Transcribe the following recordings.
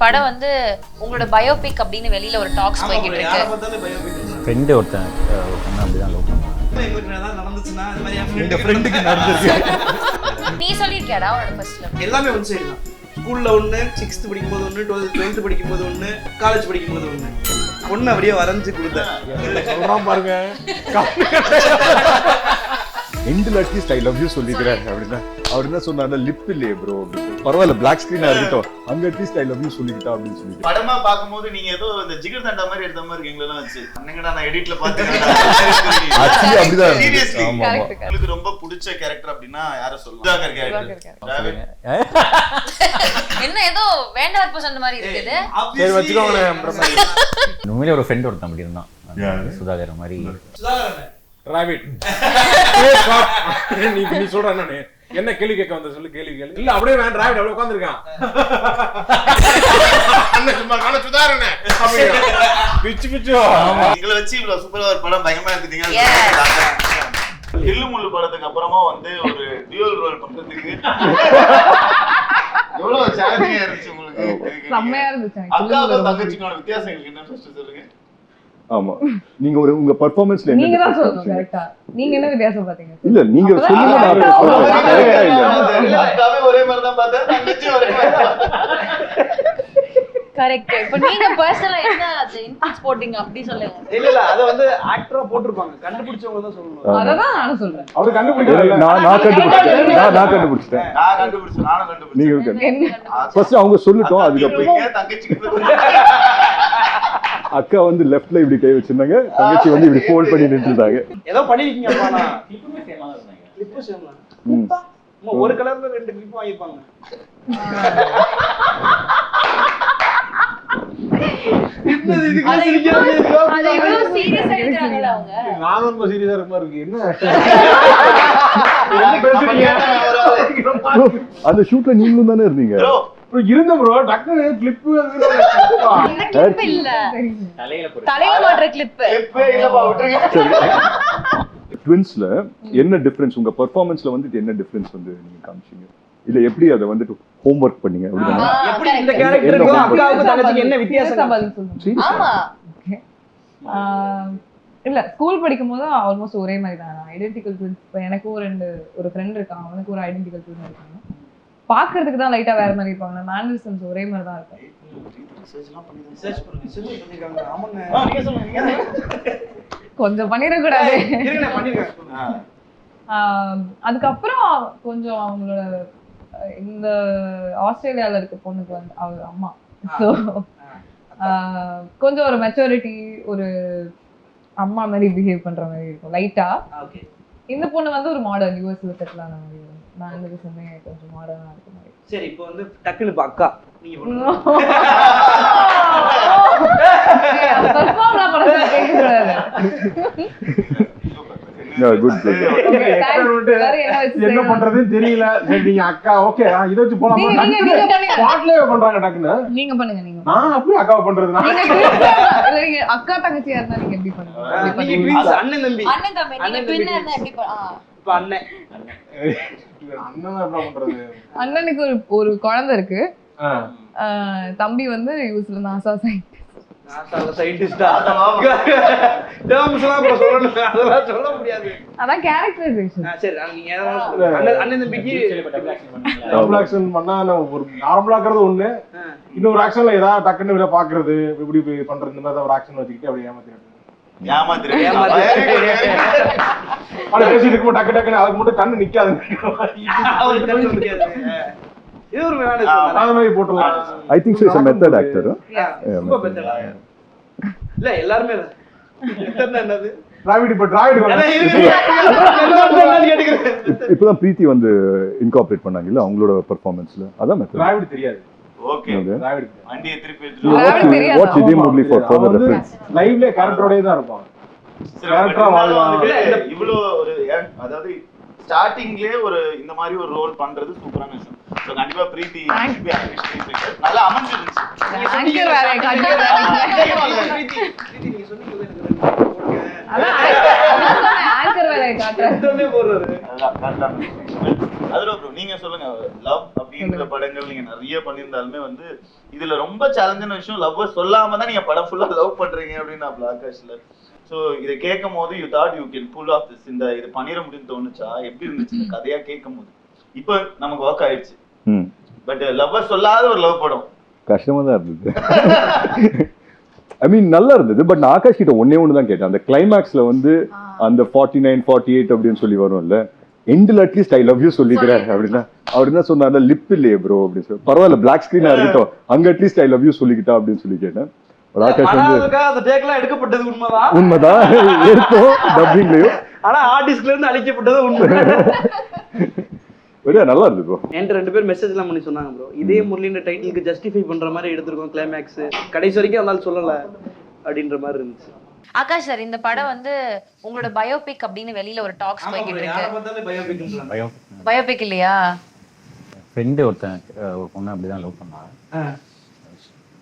படம் வந்து உங்களோட பயோபிக் அப்படின்னு வெளியில ஒரு டாக்ஸ் போய்கிட்டு இருக்கு. ஃப்ரெண்டு ஒருத்தன் அப்படிதான் லவ் பண்ணுவான். நீ சொல்லிருக்கியாடா உன்னோட ஃபர்ஸ்ட் லவ்? எல்லாமே ஒன் சைடு தான். ஸ்கூல்ல ஒன்று, 6th படிக்கும்போது ஒன்று, 12th படிக்கும்போது ஒன்று, காலேஜ் படிக்கும்போது ஒன்று. ஒன்று அப்படியே வரைஞ்சு கொடுத்தேன். சொல்றான் பாருங்க. எண்டில் அட்லீஸ்ட் ஐ லவ் யூ சொல்லிக்கிறேன் அப்படின்னா அவர் என்ன சொன்னார்ல, லிப் இல்லையே ப்ரோ, பரவாயில்ல பிளாக் ஸ்கிரீனா இருக்கட்டும், அங்க அட்லீஸ்ட் ஐ லவ் யூ சொல்லிக்கிட்டா அப்படின்னு சொல்லிட்டு படமா பாக்கும்போது நீங்க ஏதோ இந்த ஜிகர் தண்டா மாதிரி எடுத்த மாதிரி எங்களெல்லாம் வச்சு அண்ணங்கடா நான் எடிட்ல பார்த்தேன். ஆக்சுவலி அப்படிதான். சீரியஸ்லி ஆமா ஆமா. உங்களுக்கு ரொம்ப பிடிச்ச கேரக்டர் அப்படின்னா யாரை சொல்லுங்க? சுதாகர் கேரக்டர். என்ன ஏதோ வேண்டாம் சொன்ன மாதிரி இருக்குது. சரி வச்சுக்கோங்க. உண்மையிலே ஒரு ஃப்ரெண்ட் ஒருத்தன் அப்படி இருந்தான், சுதாகர் மாதிரி. ராபிட் நீ சொல்ற என்ன கேள்வி கேட்க வந்த சொல்லு, கேள்வி கேள்வி. இல்ல அப்படியே வேண்டாம், ராபிட் அப்படியே உட்கார்ந்திருக்கான். அண்ணன் சும்மா காண சுதாரணே பிச்சு பிச்சு. எங்களை வச்சு இவ்வளவு சூப்பரா ஒரு படம் பயங்கரமா எடுத்துட்டீங்க. தில்லு முள்ளு படத்துக்கு அப்புறமா வந்து ஒரு டியூவல் ரோல் பண்றதுக்கு எவ்வளவு சேலஞ்சிங்கா இருந்துச்சு உங்களுக்கு? செம்மையா இருந்துச்சு. அக்காவுக்கும் தங்கச்சிக்கான வித்தியாசம் எங்களுக்கு என்ன ஃபர்ஸ்ட் சொல்லுங்க. ஆமா, நீங்க உங்க பெர்ஃபார்மன்ஸ்ல நீங்க தான் சொல்லணும் கரெக்ட்டா. நீங்க என்ன வித்தியாசம் பாத்தீங்க? இல்ல நீங்க சொல்லுங்க, நான் சொல்றேன். கரெக்ட்டா இல்ல அக்காவே ஒரே மாதிரி தான் பார்த்தேன், தங்கச்சி ஒரே மாதிரி தான். கரெக்ட். இப்போ நீங்க பர்சனலா என்ன அது இன்புட்ஸ் போடிங்க அப்படி சொல்லுங்க. இல்ல அத வந்து ஆக்டரா போட்டுருப்பாங்க, கண்டுபிடிச்சவங்க தான் சொல்லணும். அததான் நானும் சொல்றேன். அவர் கண்டுபிடிக்கல, நான் கண்டுபிடிச்சேன். நான் கண்டுபிடிச்சேன். நானும் கண்டுபிடிச்சேன். நீங்க ஃபர்ஸ்ட் அவங்க சொல்லட்டும், அதுக்கு அப்புறம் தங்கச்சிக்கு அக்கா வந்து லெஃப்ட்ல இப்படி கை வச்சிருந்தாங்க, தங்கச்சி வந்து இப்படி ஃபோல்ட் பண்ணி நின்னுட்டாங்க. ஏதோ பண்ணிருக்கீங்கப்பா. நான் கிளிப்புமே சேமா தான் இருந்தாங்க. கிளிப்பு சேமா. அம்மா ஒரு கலர்ல ரெண்டு கிளிப் வாங்கிப்பாங்க. அது எவ்வளவு சீரியஸா எடுக்கறாங்கல அவங்க. நான் ரொம்ப சீரியஸா இருக்க மாதிரி இருக்கு. என்ன அந்த ஷூட்ல நீங்களும் தானே இருந்தீங்க? இருந்த ப்ரோ, டக்குனு கிளிப் கிளிப் இல்ல, தலையில மாட்ற கிளிப். ட்வின்ஸ்ல என்ன டிஃபரன்ஸ் உங்க பெர்ஃபார்மன்ஸ்ல வந்து என்ன டிஃபரன்ஸ் வந்து நீங்க காமிச்சீங்க? இல்ல எப்படி அதை வந்துட்டு ஹோம்வொர்க் பண்ணீங்க அப்படினா எப்படி இந்த கேரக்டருக்கு அக்காவுக்கு தங்கச்சிக்கு என்ன வித்தியாசம்? ஆமா, இல்ல ஸ்கூல் படிக்கும்போது ஆல்மோஸ்ட் ஒரே மாதிரி தான். Identical twins. எனக்கு ஒரு ஃப்ரெண்ட் இருக்கான், அவனுக்கு ஒரு ஐடென்டிக்கல் ட்வின் இருக்காங்க. பாக்குறதுக்கு தான் லைட்டா வேற மாதிரி இருப்பாங்க. மேனரிசம்ஸ் ஒரே மாதிரி தான் இருக்கும். கொஞ்சம் பண்ணிட கூடாது. அதுக்கப்புறம் கொஞ்சம் அவங்களோட இந்த ஆஸ்திரேலியால இருக்க பொண்ணுக்கு வந்து அவங்க அம்மா கொஞ்சம் ஒரு மெச்சூரிட்டி, ஒரு அம்மா மாதிரி பிஹேவ் பண்ற மாதிரி இருக்கும் லைட்டா. இந்த பொண்ணு வந்து ஒரு மாடர்ன் யூஎஸ்ல செட்டில் ஆன மாதிரி. நான் இந்த விஷயமே கொஞ்சம் மாடர்னா இருக்க மாதிரி. சரி, இப்போ வந்து டக்குனு அக்கா நீங்க என்ன பண்றதுன்னு தெரியல. சரி நீங்க அக்கா ஓகே இத வச்சு போலாமா? பாட்லயே பண்றாங்க டக்குனு. நீங்க பண்ணுங்க. நீங்க நான் அப்படியே அக்காவை பண்றது. இல்ல நீங்க அக்கா தங்கச்சியா இருந்தா நீங்க எப்படி பண்ணுவீங்க? நீங்க ட்வின்ஸ் அண்ணன் தம்பி. நீங்க ட்வின்னா இருந்தா எப்படி இப்ப அண்ணன் என்ன பண்றது? அண்ணனுக்கு ஒரு குழந்தை இருக்கு. தம்பி வந்து யூஸ்ல நாசா சயின்டிஸ்டா. அதெல்லாம் சொல்ல முடியாது. அதான் கேரக்டரைசேஷன். சரி, நீங்க அண்ணன் தம்பிக்கு டபுள் ஆக்ஷன் பண்ணா ஒரு நார்மலா இருக்கிறது ஒண்ணு, இன்னொரு ஆக்ஷன்ல ஏதாவது டக்குன்னு விட பாக்குறது, இப்படி பண்றது, இந்த மாதிரி ஒரு ஆக்ஷன் வச்சுக்கிட்டு அப்படியே பேசிட்டு இருக்கும். டக்கு டக்குன்னு அதுக்கு மட்டும் கண்ணு நிக்காது. இது ஒரு மாதிரி போட்டுலாம். I think so is a method actor. இல்ல எல்லாரும் என்னது டிராவிட் இப்பதான் பிரீத்தி வந்து இன்கார்பரேட் பண்ணாங்க இல்ல அவங்களோட பெர்ஃபார்மன்ஸ்ல. அதான் மெத்தட். டிராவிட் தெரியாது. ஓகே, டிராவிட் வண்டியை திருப்பி watch it only for further reference. லைவ்ல கேரக்டரோடே தான் இருப்பாங்க. கேரக்டரா வாழ்வாங்க. இவ்ளோ ஒரு அதாவது ஸ்டார்டிங்லயே ஒரு இந்த மாதிரி ஒரு ரோல் பண்றது சூப்பரான விஷயம். சோ கண்டிப்பா பிரீத்தி நல்லா அமைஞ்சிருச்சு. ஆங்கர் வேற ஆங்கர் வேற காட்றேன். அதுல ப்ரோ நீங்க சொல்லுங்க, லவ் அப்படின்ற படங்கள் நீங்க நிறைய பண்ணியிருந்தாலுமே வந்து இதுல ரொம்ப சேலஞ்சான விஷயம் லவ் சொல்லாம தான் நீங்க படம் ஃபுல்லா லவ் பண்றீங்க அப்படின்னு நான் ஆகாஷ்ல. ஸோ இதை கேட்கும் போது you thought you can pull off this, இந்த இது பண்ணிட முடியும்னு தோணுச்சா? எப்படி இருந்துச்சு இந்த கதையா கேட்கும் போது? இப்போ நமக்கு ஒர்க் ஆயிடுச்சு, பட் லவ் சொல்லாத ஒரு லவ் படம் கஷ்டமா தான் இருந்தது. ஐ மீன் நல்லா இருந்தது. பட் நான் ஆகாஷ் கிட்ட ஒன்னே ஒன்று தான் கேட்டேன். அந்த கிளைமேக்ஸ்ல வந்து அந்த 49, 48 அப்படின்னு சொல்லி வரும்ல, எண்டில் அட்லீஸ்ட் ஐ லவ் யூ சொல்லிக்கிறேன் அப்படின்னா அவர் என்ன சொன்னார்ல, லிப் இல்லையே ப்ரோ அப்படின்னு சொல்லி. பரவாயில்ல பிளாக் ஸ்கிரீனா இருக்கட்டும், அங்க அட்லீஸ்ட் ஐ லவ் யூ சொல்லிக்கிட்டா அப்படின்னு சொல்லி கேட்டேன். ஆகாஷ் வந்து அந்த டேக்லாம் எடுக்கப்பட்டது உண்மைதான், உண்மைதான் எடுத்தோம் டப்பிங்லயும், ஆனா ஆர்டிஸ்ட்ல இருந்து அழிக்கப்பட்டது உண்மை. நல்லா இருந்தது ப்ரோ. என்கிட்ட 2 பேர் மெசேஜ் எல்லாம் பண்ணி சொன்னாங்க ப்ரோ, இதே முரளின்ற டைட்டிலுக்கு ஜஸ்டிஃபை பண்ற மாதிரி எடுத்திருக்கோம் கிளைமேக்ஸ், கடைசி வரைக்கும் அதனால சொல்லல அப்படின்ற மாதிரி இருந்துச்சு. ஆகாஷ் சார், இந்த படம் வந்து உங்களோட பயோபிக் அப்படின்னு வெளியில ஒரு டாக்ஸ் போய்கிட்டு இருக்கு. பயோபிக் இல்லையா? ஃப்ரெண்டு ஒருத்தன் ஒரு பொண்ணு அப்படிதான் லவ் பண்ணாங்க.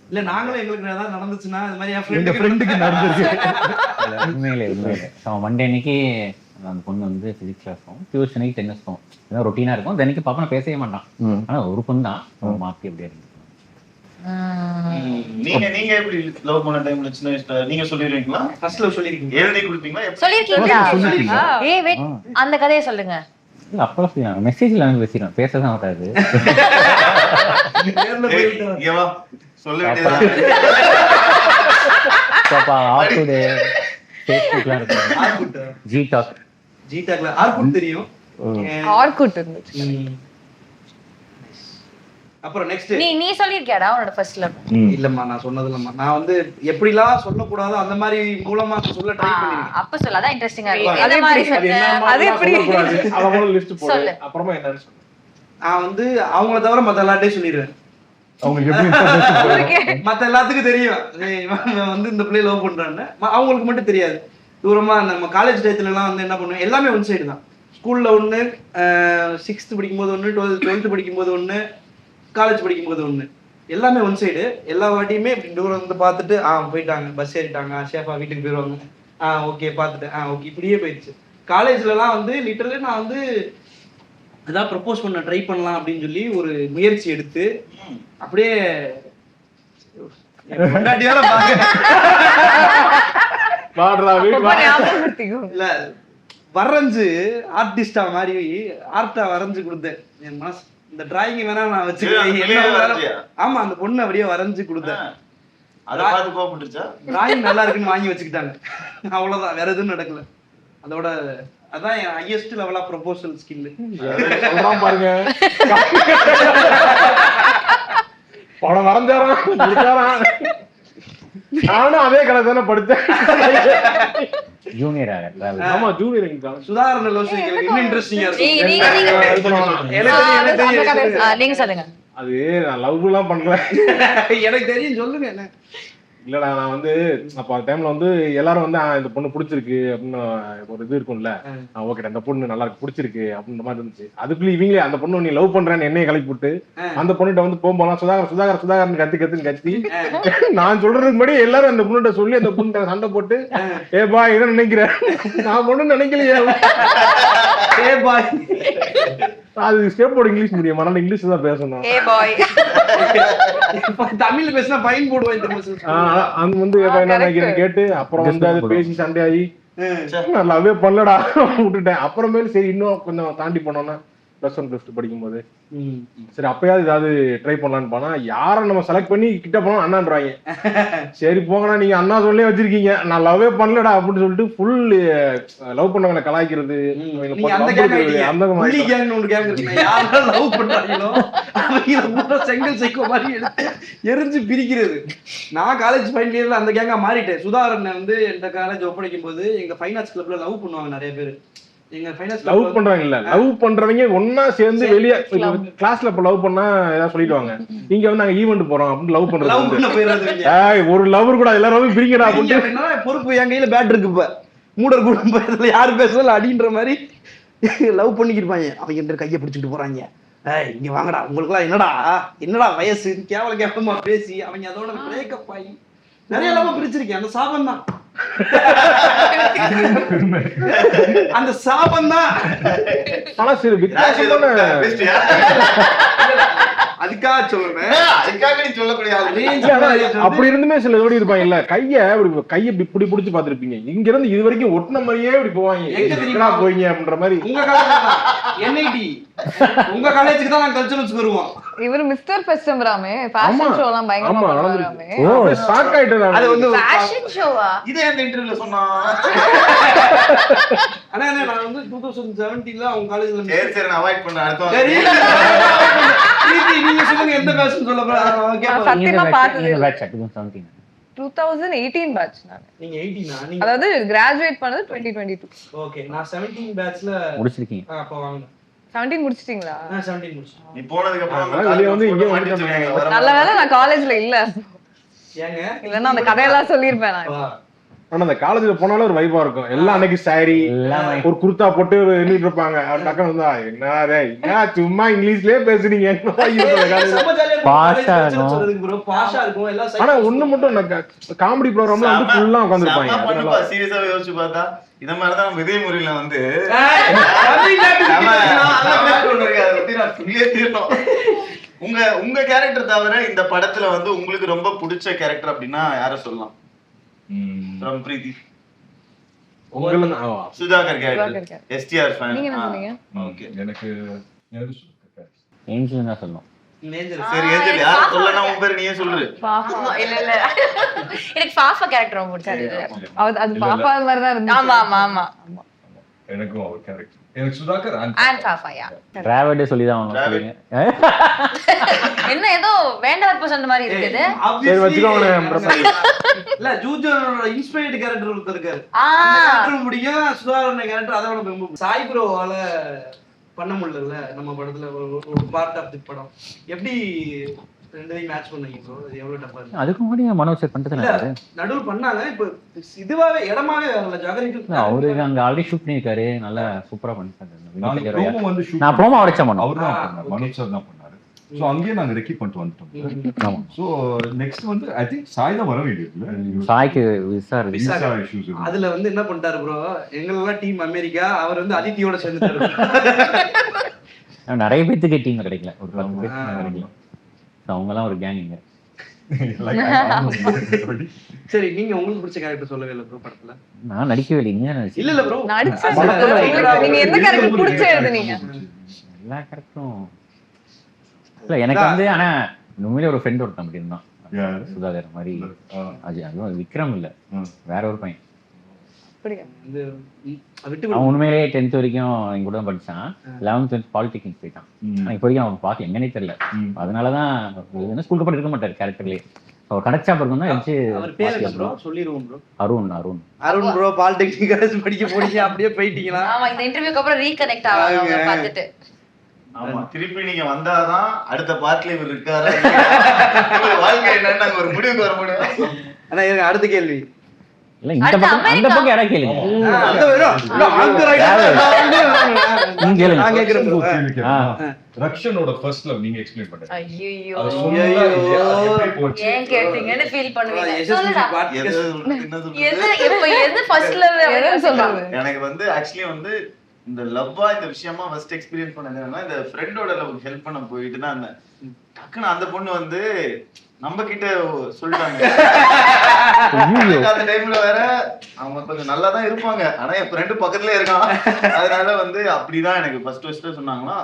இல்ல நாங்களும் எங்களுக்கு ஏதாவது நடந்துச்சுன்னா இது மாதிரி என் ஃப்ரெண்டுக்கு நடந்துருக்கு. உண்மையிலே மண்டே அன்னைக்கு அந்த பொண்ணு வந்து பிசிக்ஸ் கிளாஸும் டியூஷனுக்கு டென்னிஸும் இதான் ரொட்டீனா இருக்கும். தினைக்கு பாப்பா நான் பேசவே மாட்டான், ஆனா ஒரு பொண்ணு தான் மாத்தி அப்படியே இருக்கு. நீங்க எப்படி லவ் பண்ண டைம்ல சின்ன வயசுல நீங்க சொல்லிடுவீங்களா? ஃபர்ஸ்ட் லவ் சொல்லிருக்கீங்க, எழுதி கொடுப்பீங்களா? சொல்லிருக்கீங்களா? ஏய் வெயிட், அந்த கதையை சொல்லுங்க. இல்ல அப்பெல்லாம் மெசேஜ்ல வந்து பேசிடுவேன், பேசதான் வராது. சொல்ல வேண்டியது ஃபேஸ்புக்லாம் இருக்கு, ஜிடாக்ல ஆர்குட் தெரியும், ஆர்குட் இருந்துச்சு. அப்புறம் நெக்ஸ்ட் நீ சொல்லிருக்கியாடா உன்னோட ஃபர்ஸ்ட் லவ்? இல்லம்மா நான் சொன்னது இல்லம்மா, நான் வந்து எப்படிலாம் சொல்லக்கூடாதோ அந்த மாதிரி மூலமா சொல்ல ட்ரை பண்ணிருக்கேன். அப்ப சொல்ல அதான் இன்ட்ரெஸ்டிங்கா இருக்கு. அதே மாதிரி அது எப்படி சொல்லு. அப்புறமா என்ன நான் வந்து அவங்கள தவிர மத்த எல்லார்ட்டையும் சொல்லிடுவேன். அவங்களுக்கு எப்படி மத்த எல்லாத்துக்கும் தெரியும் இவன் வந்து இந்த பிள்ளைய லவ் பண்றான்னு, அவங்களுக்கு மட்டும் தெரியாது. தூரமா நம்ம காலேஜ் டயத்துல எல்லாம் வந்து என்ன பண்ணுவேன், எல்லாமே ஒன் சைடு தான். ஸ்கூல்ல ஒண்ணு, 6th படிக்கும்போது ஒண்ணு, 12th படிக்கும்போது ஒண்ணு, காலேஜ் படிக்கும்போது ஒண்ணு, எல்லாமே ஒன் சைடு. எல்லா வாட்டியுமே இப்படி தூரம் வந்து பார்த்துட்டு போயிட்டாங்க, பஸ் ஏறிட்டாங்க, சேஃபா வீட்டுக்கு போயிடுவாங்க, ஓகே பார்த்துட்டு ஓகே, இப்படியே போயிடுச்சு. காலேஜ்லலாம் வந்து லிட்டரலி நான் வந்து ஏதாவது ப்ரப்போஸ் பண்ண ட்ரை பண்ணலாம் அப்படின்னு சொல்லி ஒரு முயற்சி எடுத்து அப்படியே இல்ல வரைஞ்சு ஆர்டிஸ்டா மாதிரி ஆர்ட்டா வரைஞ்சு கொடுத்தேன். என் மனசு இந்த டிராயிங் வேணா நான் வச்சுக்கிறேன். ஆமா, அந்த பொண்ணு அப்படியே வரைஞ்சு கொடுத்தேன். டிராயிங் நல்லா இருக்குன்னு வாங்கி வச்சுக்கிட்டாங்க, அவ்வளவுதான், வேற எதுவும் நடக்கல. அதோட அதான் என் highest level of proposal skill. சொல்றான் பாருங்க, படம் வரைஞ்சாராம். நானும் அதே கலை தானே படித்தேன், ஜூனியர். ஆமா ஜூனியர். சுதாரண லோஷன் இன்னும் இன்ட்ரெஸ்டிங்கா நீங்க சொல்லுங்க. அது நான் லவ் எல்லாம் பண்ணல, எனக்கு தெரியும், சொல்லுங்க. என்ன இல்லடா, நான் வந்து அப்ப அந்த டைம்ல வந்து எல்லாரும் வந்து இந்த பொண்ணு பிடிச்சிருக்கு அப்படின்னு ஒரு இது இருக்கும்ல, ஓகே அந்த பொண்ணு நல்லா இருக்கு பிடிச்சிருக்கு அப்படின்ற மாதிரி இருந்துச்சு. அதுக்குள்ள இவங்களே அந்த பொண்ணு நீ லவ் பண்றேன்னு என்னைய கிளப்பி விட்டு அந்த பொண்ணுகிட்ட வந்து போகும்போது சுதாகர் கத்தி நான் சொல்றதுக்கு முன்னாடி எல்லாரும் அந்த பொண்ணுகிட்ட சொல்லி அந்த பொண்ணு சண்டை போட்டு ஏபா இதை நினைக்கிறேன், நான் பொண்ணு நினைக்கலையே, அது ஸ்டேப் போர்டு இங்கிலீஷ் மீடியம், அதனால இங்கிலீஷ் தான் பேசணும். தமிழ்ல பேசினா ஃபைன் போடுவேன். அது வந்து என்ன நினைக்கிறேன் கேட்டு அப்புறம் வந்து அது பேசி சண்டையாகி நல்லாவே பண்ணலடா விட்டுட்டேன். அப்புறமேல சரி இன்னும் கொஞ்சம் தாண்டி போனோம்னா +1 +2 படிக்கும்போது சரி அப்பயாவது ஏதாவது ட்ரை பண்ணலான்னு போனா யாரை நம்ம செலக்ட் பண்ணி கிட்ட போனோம் அண்ணான்றாங்க. சரி போங்கடா நீங்க அண்ணா சொல்லி வச்சிருக்கீங்க, நான் லவ்வே பண்ணலடா அப்படின்னு சொல்லிட்டு ஃபுல் லவ் பண்ணவங்களை கலாய்க்கிறது, அந்த மாதிரி செங்கல் சைக்கோ மாதிரி எரிஞ்சு பிரிக்கிறது. நான் காலேஜ் ஃபைனல் இயர்ல அந்த கேங்கா மாறிட்டேன். சுதாகரன் வந்து எந்த காலேஜ் ஒப்படைக்கும் போது எங்க ஃபைன் ஆர்ட்ஸ் கிளப்ல லவ் பண்ணுவாங்க நிறைய பேர். லவ் பண்றாங்க இல்ல, லவ் பண்றவங்க ஒன்னா சேர்ந்து வெளியே கிளாஸ்ல இப்ப லவ் பண்ணா ஏதாவது சொல்லிடுவாங்க, இங்க வந்து நாங்க ஈவென்ட் போறோம் அப்படின்னு லவ் பண்றது. ஒரு லவர் கூட எல்லாரும் பிரிக்கடா அப்படின்னு பொறுப்பு என் கையில பேட் இருக்கு. இப்ப மூடர் குடும்பத்துல யாரு பேசல அடின்ற மாதிரி லவ் பண்ணிக்கிருப்பாங்க. அவங்க கையை பிடிச்சிட்டு போறாங்க, இங்க வாங்கடா உங்களுக்கு எல்லாம் என்னடா வயசு கேவலமா பேசி அவங்க அதோட பிரேக்கப் ஆகி நிறைய லவ் பிரிச்சிருக்கேன். அந்த சாபம் தான் அந்த சாபம் தான். ஆனா சரி வித்தியாசமான அதுக்காக சொல்றேன். அதுக்காக நீ சொல்லக்கூடிய ஆளு. அப்படி இருந்துமே சில ஜோடி இருப்பாங்க இல்ல, கைய இப்படி பிடிச்சு பாத்துருப்பீங்க, இங்க இருந்து இது வரைக்கும் ஒட்டின மாதிரியே இப்படி போவாங்க, எங்க போவீங்க அப்படின்ற மாதிரி. உங்க காலேஜ் என்ஐடி, உங்க காலேஜுக்கு தான் நான் கல்ச்சுரல்ஸ் வருவோம். இவர் மிஸ்டர் ஃபெஸ்டம்பராமே ஃபேஷன் ஷோலாம் பயங்கரமா பண்ணுவாராமே. ஷாக் ஆயிட்டேன். அது வந்து ஃபேஷன் ஷோவா? இதே அந்த இன்டர்வியூல சொன்னா. ஆனா நான் வந்து 2017ல அவங்க காலேஜ்ல சரி நான் அவாய்ட் பண்றேன். அடுத்த சரி நீங்க சொல்லுங்க எந்த ஃபேஷன் சொல்ல போறீங்க? சத்தியமா பார்த்தது நீங்க batch 2017. 2018 பேட்ச் நான். நீங்க 18 நீங்க அதாவது கிராஜுவேட் பண்ணது 2022. ஓகே. நான் 17 பேட்ச்ல முடிச்சிருக்கீங்க. அப்ப வாங்க. 17 முடிச்சிட்டீங்களா? நான் 17 முடிச்சேன். நீ போனதுக்கு அப்புறம் வெளிய வந்து இங்க வந்து நல்ல வேளை நான் காலேஜ்ல இல்ல. ஏங்க இல்லன்னா அந்த கதையெல்லாம் சொல்லிருப்பேன் நான். ஆனா அந்த காலேஜ்ல போனாலும் ஒரு வைபா இருக்கும். எல்லாம் அன்னைக்கு சாரி ஒரு குர்தா போட்டு நின்றுட்டு இருப்பாங்க. டக்குனு வந்தா என்ன சும்மா இங்கிலீஷ்லயே பேசுறீங்க. பாஷா இருக்கும் எல்லாம். ஆனா ஒண்ணு மட்டும் காமெடி ப்ரோக்ராம்ல வந்து ஃபுல்லா உட்கார்ந்திருப்பாங்க. சீரியஸாவே யோசிச்சு பார்த்தா இந்த மாதிரிதான் நம்ம இதே முறையில வந்து உங்க கேரக்டர் தவிர இந்த படத்துல வந்து உங்களுக்கு ரொம்ப பிடிச்ச கேரக்டர் அப்படின்னா யார சொல்லலாம்? பிரீத்தி, சுதாகர் கேரக்டர், எஸ்டிஆர் ஃபேன். நீங்க என்ன சொன்னீங்க? ஓகே, எனக்கு ஏஞ்சல் தான் சொல்லணும். சரி ஏஞ்சல் யார சொல்லனா உன் பேர் நீயே சொல்லு. பாப்பா. இல்ல எனக்கு பாப்பா கேரக்டர் ரொம்ப பிடிச்சது. அது பாப்பா மாதிரி தான் இருந்துச்சு. ஆமா ஆமா ஆமா. எனக்கும் அவர் கேரக்டர் எனக்கு சுதாகர் அண்ட் பாப்பாயா. டிராவல்டே சொல்லி தான் சொல்லுங்க. என்ன ஏதோ வேண்டாத பர்சன் மாதிரி இருக்குது. சரி வச்சுக்கோங்க. இல்ல ஜூஜோனோட இன்ஸ்பயர்ட் கேரக்டர் ஒருத்தர் இருக்காரு. அந்த கேரக்டர் முடியும். சுதாகர் கேரக்டர் அதோட ரொம்ப சாய் ப்ரோவால பண்ண முடியல நம்ம படத்துல ஒரு பார்ட் ஆஃப் தி படம். எப்படி ரெண்டையும் மேட்ச் பண்ணீங்க ப்ரோ? அது எவ்வளவு டஃபா இருக்கு? அதுக்கு முன்னாடி மனோஜ் சார் பண்ணிட்டு இருந்தாரு. நடுவுல பண்ணாங்க. இப்ப இதுவாவே இடமாவே வரல. ஜாகரிக்கு அவருக்கு அங்க ஆல்ரெடி ஷூட் பண்ணிருக்காரு. நல்லா சூப்பரா பண்ணிருக்காரு. நான் ப்ரோமோ அவரே பண்ணோம். அவர் தான் பண்ணாரு. மனோஜ் சார் தான் பண்ணாரு. சோ அங்கேயே நாங்க ரெக்கி பண்ணிட்டு வந்துட்டோம். சோ நெக்ஸ்ட் வந்து ஐ திங்க் சாய் தான் வர வேண்டியது. சாய்க்கு விசா இஷ்யூஸ். அதுல வந்து என்ன பண்ணிட்டாரு ப்ரோ, எங்களெல்லாம் டீம் அமெரிக்கா, அவர் வந்து அதித்தியோட சேர்ந்துட்டாரு. நிறைய பேத்துக்கு டீம் கிடைக்கல. ஒரு 10 பேருக்கு கிடைக்கல. அவங்க எல்லாம் ஒரு கேங். சரி நீங்க உங்களுக்கு பிடிச்ச கேரக்டர் சொல்லவே இல்லை ப்ரோ படத்துல? நான் நடிக்கவே இல்லைங்க. இல்ல ப்ரோ நீங்க எந்த கேரக்டர் பிடிச்ச எழுதுனீங்க? எல்லா கேரக்டரும் இல்ல எனக்கு வந்து. ஆனா உண்மையிலே ஒரு ஃப்ரெண்ட் ஒருத்தன் அப்படி இருந்தான். சுதாகர் மாதிரி. அதுவும் விக்ரம் இல்ல, வேற ஒரு பையன். அவன் உண்மையிலேயே 10th வரைக்கும் எங்க கூட தான் படிச்சான். 11th 12th பாலிடெக்னிக் போயிட்டான். இப்போ வரைக்கும் அவன் பார்க்க எங்கன்னே தெரியல. அதனாலதான் ஸ்கூலுக்கு போட்டு இருக்க மாட்டாரு கேரக்டர்லயே. அவர் கிடைச்சா பிறகு தான் சொல்லிடுவோம் bro. Arun bro polytechnic college படிக்க போறீங்க, அப்படியே போயிட்டீங்களா? ஆமா, இந்த இன்டர்வியூக்கு அப்புறம் ரீகனெக்ட் ஆவாங்க பார்த்துட்டு. ஆமா, திருப்பி நீங்க வந்தாதான் அடுத்த பார்ட்ல இவர் இருக்காரு வாழ்க்கை என்னன்னு நாங்க ஒரு முடிவுக்கு வர முடியும். ஆனா எனக்கு அடுத்த கேள்வி இல்ல, இந்த பக்கம் அந்த பக்கம் யாரா கேளுங்க. ரக்ஷனோட ஃபர்ஸ்ட் லவ் நீங்க எக்ஸ்பிளைன் பண்ணுங்க. ஐயோ ஏன் கேட்டிங்கன்னு ஃபீல் பண்ணுவீங்க. எது ஃபர்ஸ்ட் லவ் சொல்றது? எனக்கு வந்து ஆக்சுவலி வந்து இந்த லவ்வா இந்த விஷயமா ஃபர்ஸ்ட் எக்ஸ்பீரியன்ஸ் பண்ணதுன்னா இந்த ஃப்ரெண்டோட லவ் ஹெல்ப் பண்ண போயிட்டு தான் இருந்தேன். டக்குன்னு அந்த பொண்ணு வந்து நம்ம கிட்ட சொல்லிட்டாங்க. அந்த டைம்ல வேற அவங்க கொஞ்சம் நல்லா தான் இருப்பாங்க, ஆனா என் ஃப்ரெண்டு பக்கத்துலயே இருக்கான். அதனால வந்து அப்படிதான் எனக்கு ஃபர்ஸ்ட் சொன்னாங்களா.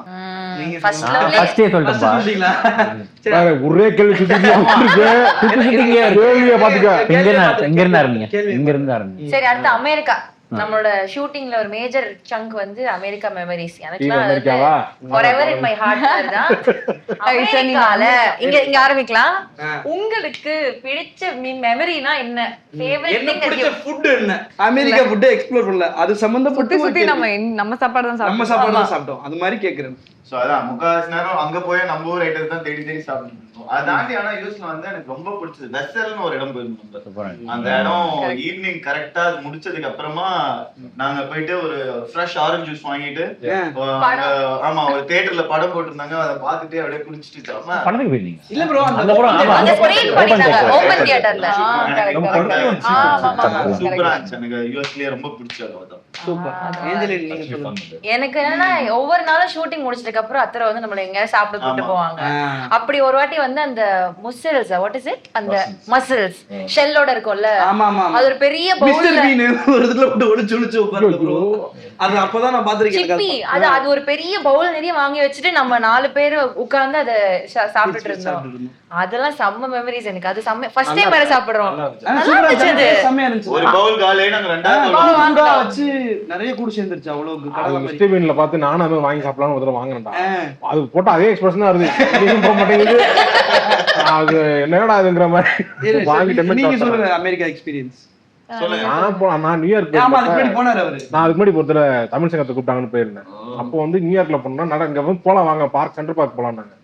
ஒரே கேள்வி சரி, அடுத்து அமெரிக்கா. நம்மளோட ஷூட்டிங்ல ஒரு மேஜர் சங்க் வந்து அமெரிக்கா மெமரிஸ். எனக்குலாம் forever in my heart தான் அமெரிக்கால. இங்க ஆரம்பிக்கலாம். உங்களுக்கு பிடிச்ச மெமரினா என்ன? ஃபேவரட் திங் பிடிச்ச ஃபுட் என்ன? அமெரிக்கா ஃபுட் எக்ஸ்ப்ளோர் பண்ணல, அது சம்பந்தப்பட்டு சுத்தி நம்ம சாப்பாடு தான் நம்ம சாப்பாடு தான் சாப்பிட்டோம். அது மாதிரி கேக்குறேன். சோ அதான் முக்காவாசி நேரம் அங்க போய் நம்ம ஊர் ஐட்டத்தை தான் தேடி தேடி சாப்பிட்டு இருக்கோம். அதை தாண்டி ஆனா யூஎஸ்ல வந்து எனக்கு ரொம்ப பிடிச்சது வெசல்னு ஒரு இடம் போயிருந்தோம். அந்த இடம் ஈவினிங் கரெக்டா அது முடிச்சதுக்கு அப்புறமா நாங்க போயிட்டு ஒரு ஃப்ரெஷ் ஆரஞ்சு ஜூஸ் வாங்கிட்டு ஆமா ஒரு தியேட்டர்ல படம் போட்டிருந்தாங்க, அதை பார்த்துட்டு அப்படியே குடிச்சிட்டு படத்துக்கு போயிருந்தீங்க? இல்ல ப்ரோ அந்த படம் அந்த ஸ்கிரீன் பண்ணிட்டாங்க ஓபன் தியேட்டர்ல. சூப்பரா இருந்துச்சு. எனக்கு யூஎஸ்லயே ரொம்ப பிடிச்ச இடம் தான். சூப்பர். ஏஞ்சலின் நீங்க சொல்லுங்க. எனக்கு என்னன்னா ஒவ்வொரு நாளும் ஷூட்டிங் முடிச்சதுக்கு அப்புறம் அத்தரை வந்து நம்மள எங்க சாப்பிட கூட்டு போவாங்க. அப்படி ஒரு வாட்டி வந்து அந்த முசல்ஸ் வாட் இஸ் இட் அந்த மசில்ஸ் ஷெல்லோட இருக்கும்ல, ஆமா ஆமா அது ஒரு பெரிய பவுல்ல மிஸ்டர் பீன் ஒரு இதுல போட்டு ஒளிச்சு உட்கார்ந்து ப்ரோ. அது அப்பதான் நான் பாத்திருக்கேன். சிப்பி அது ஒரு பெரிய பவுல் நிறைய வாங்கி வச்சுட்டு நம்ம 4 பேர் உட்கார்ந்து அத சாப்பிட்டுட்டு இருந்தோம். அதெல்லாம் செம்ம மெமரிஸ் எனக்கு. அது செம்ம ஃபர்ஸ்ட் டைம் வேற சாப்பிடுறோம். நல்லா இருந்துச்சு. செம்மையா இருந்துச்சு. ஒரு பவுல் காலே நாங்க ரெண்டாவது வச்சு நிறைய கூட சேர்ந்துருச்சு. அவ்வளவு கடலை மாதிரி. ஸ்டீவன்ல பார்த்து நானும் அதை வாங்கி சாப்பிடலாம்னு ஒரு தடவை வாங்கினேன்டா. அது போட்டு அதே எக்ஸ்பிரஷன் தான் வருது. எங்கேயும் போக மாட்டேங்குது. அது என்னடா அதுங்கிற மாதிரி வாங்கிட்டேன். நீங்க சொல்லுங்க அமெரிக்கா எக்ஸ்பீரியன்ஸ். நான் நியூயார்க் நான் அதுக்கு முன்னாடி ஒருத்தர தமிழ் சங்கத்தை கூப்பிட்டாங்கன்னு போயிருந்தேன். அப்போ வந்து நியூயார்க்ல போனோம்னா இங்க வந்து போலாம் வாங்க பார்க் சென்ட்ரல் பார்க் போலாம்னாங்க.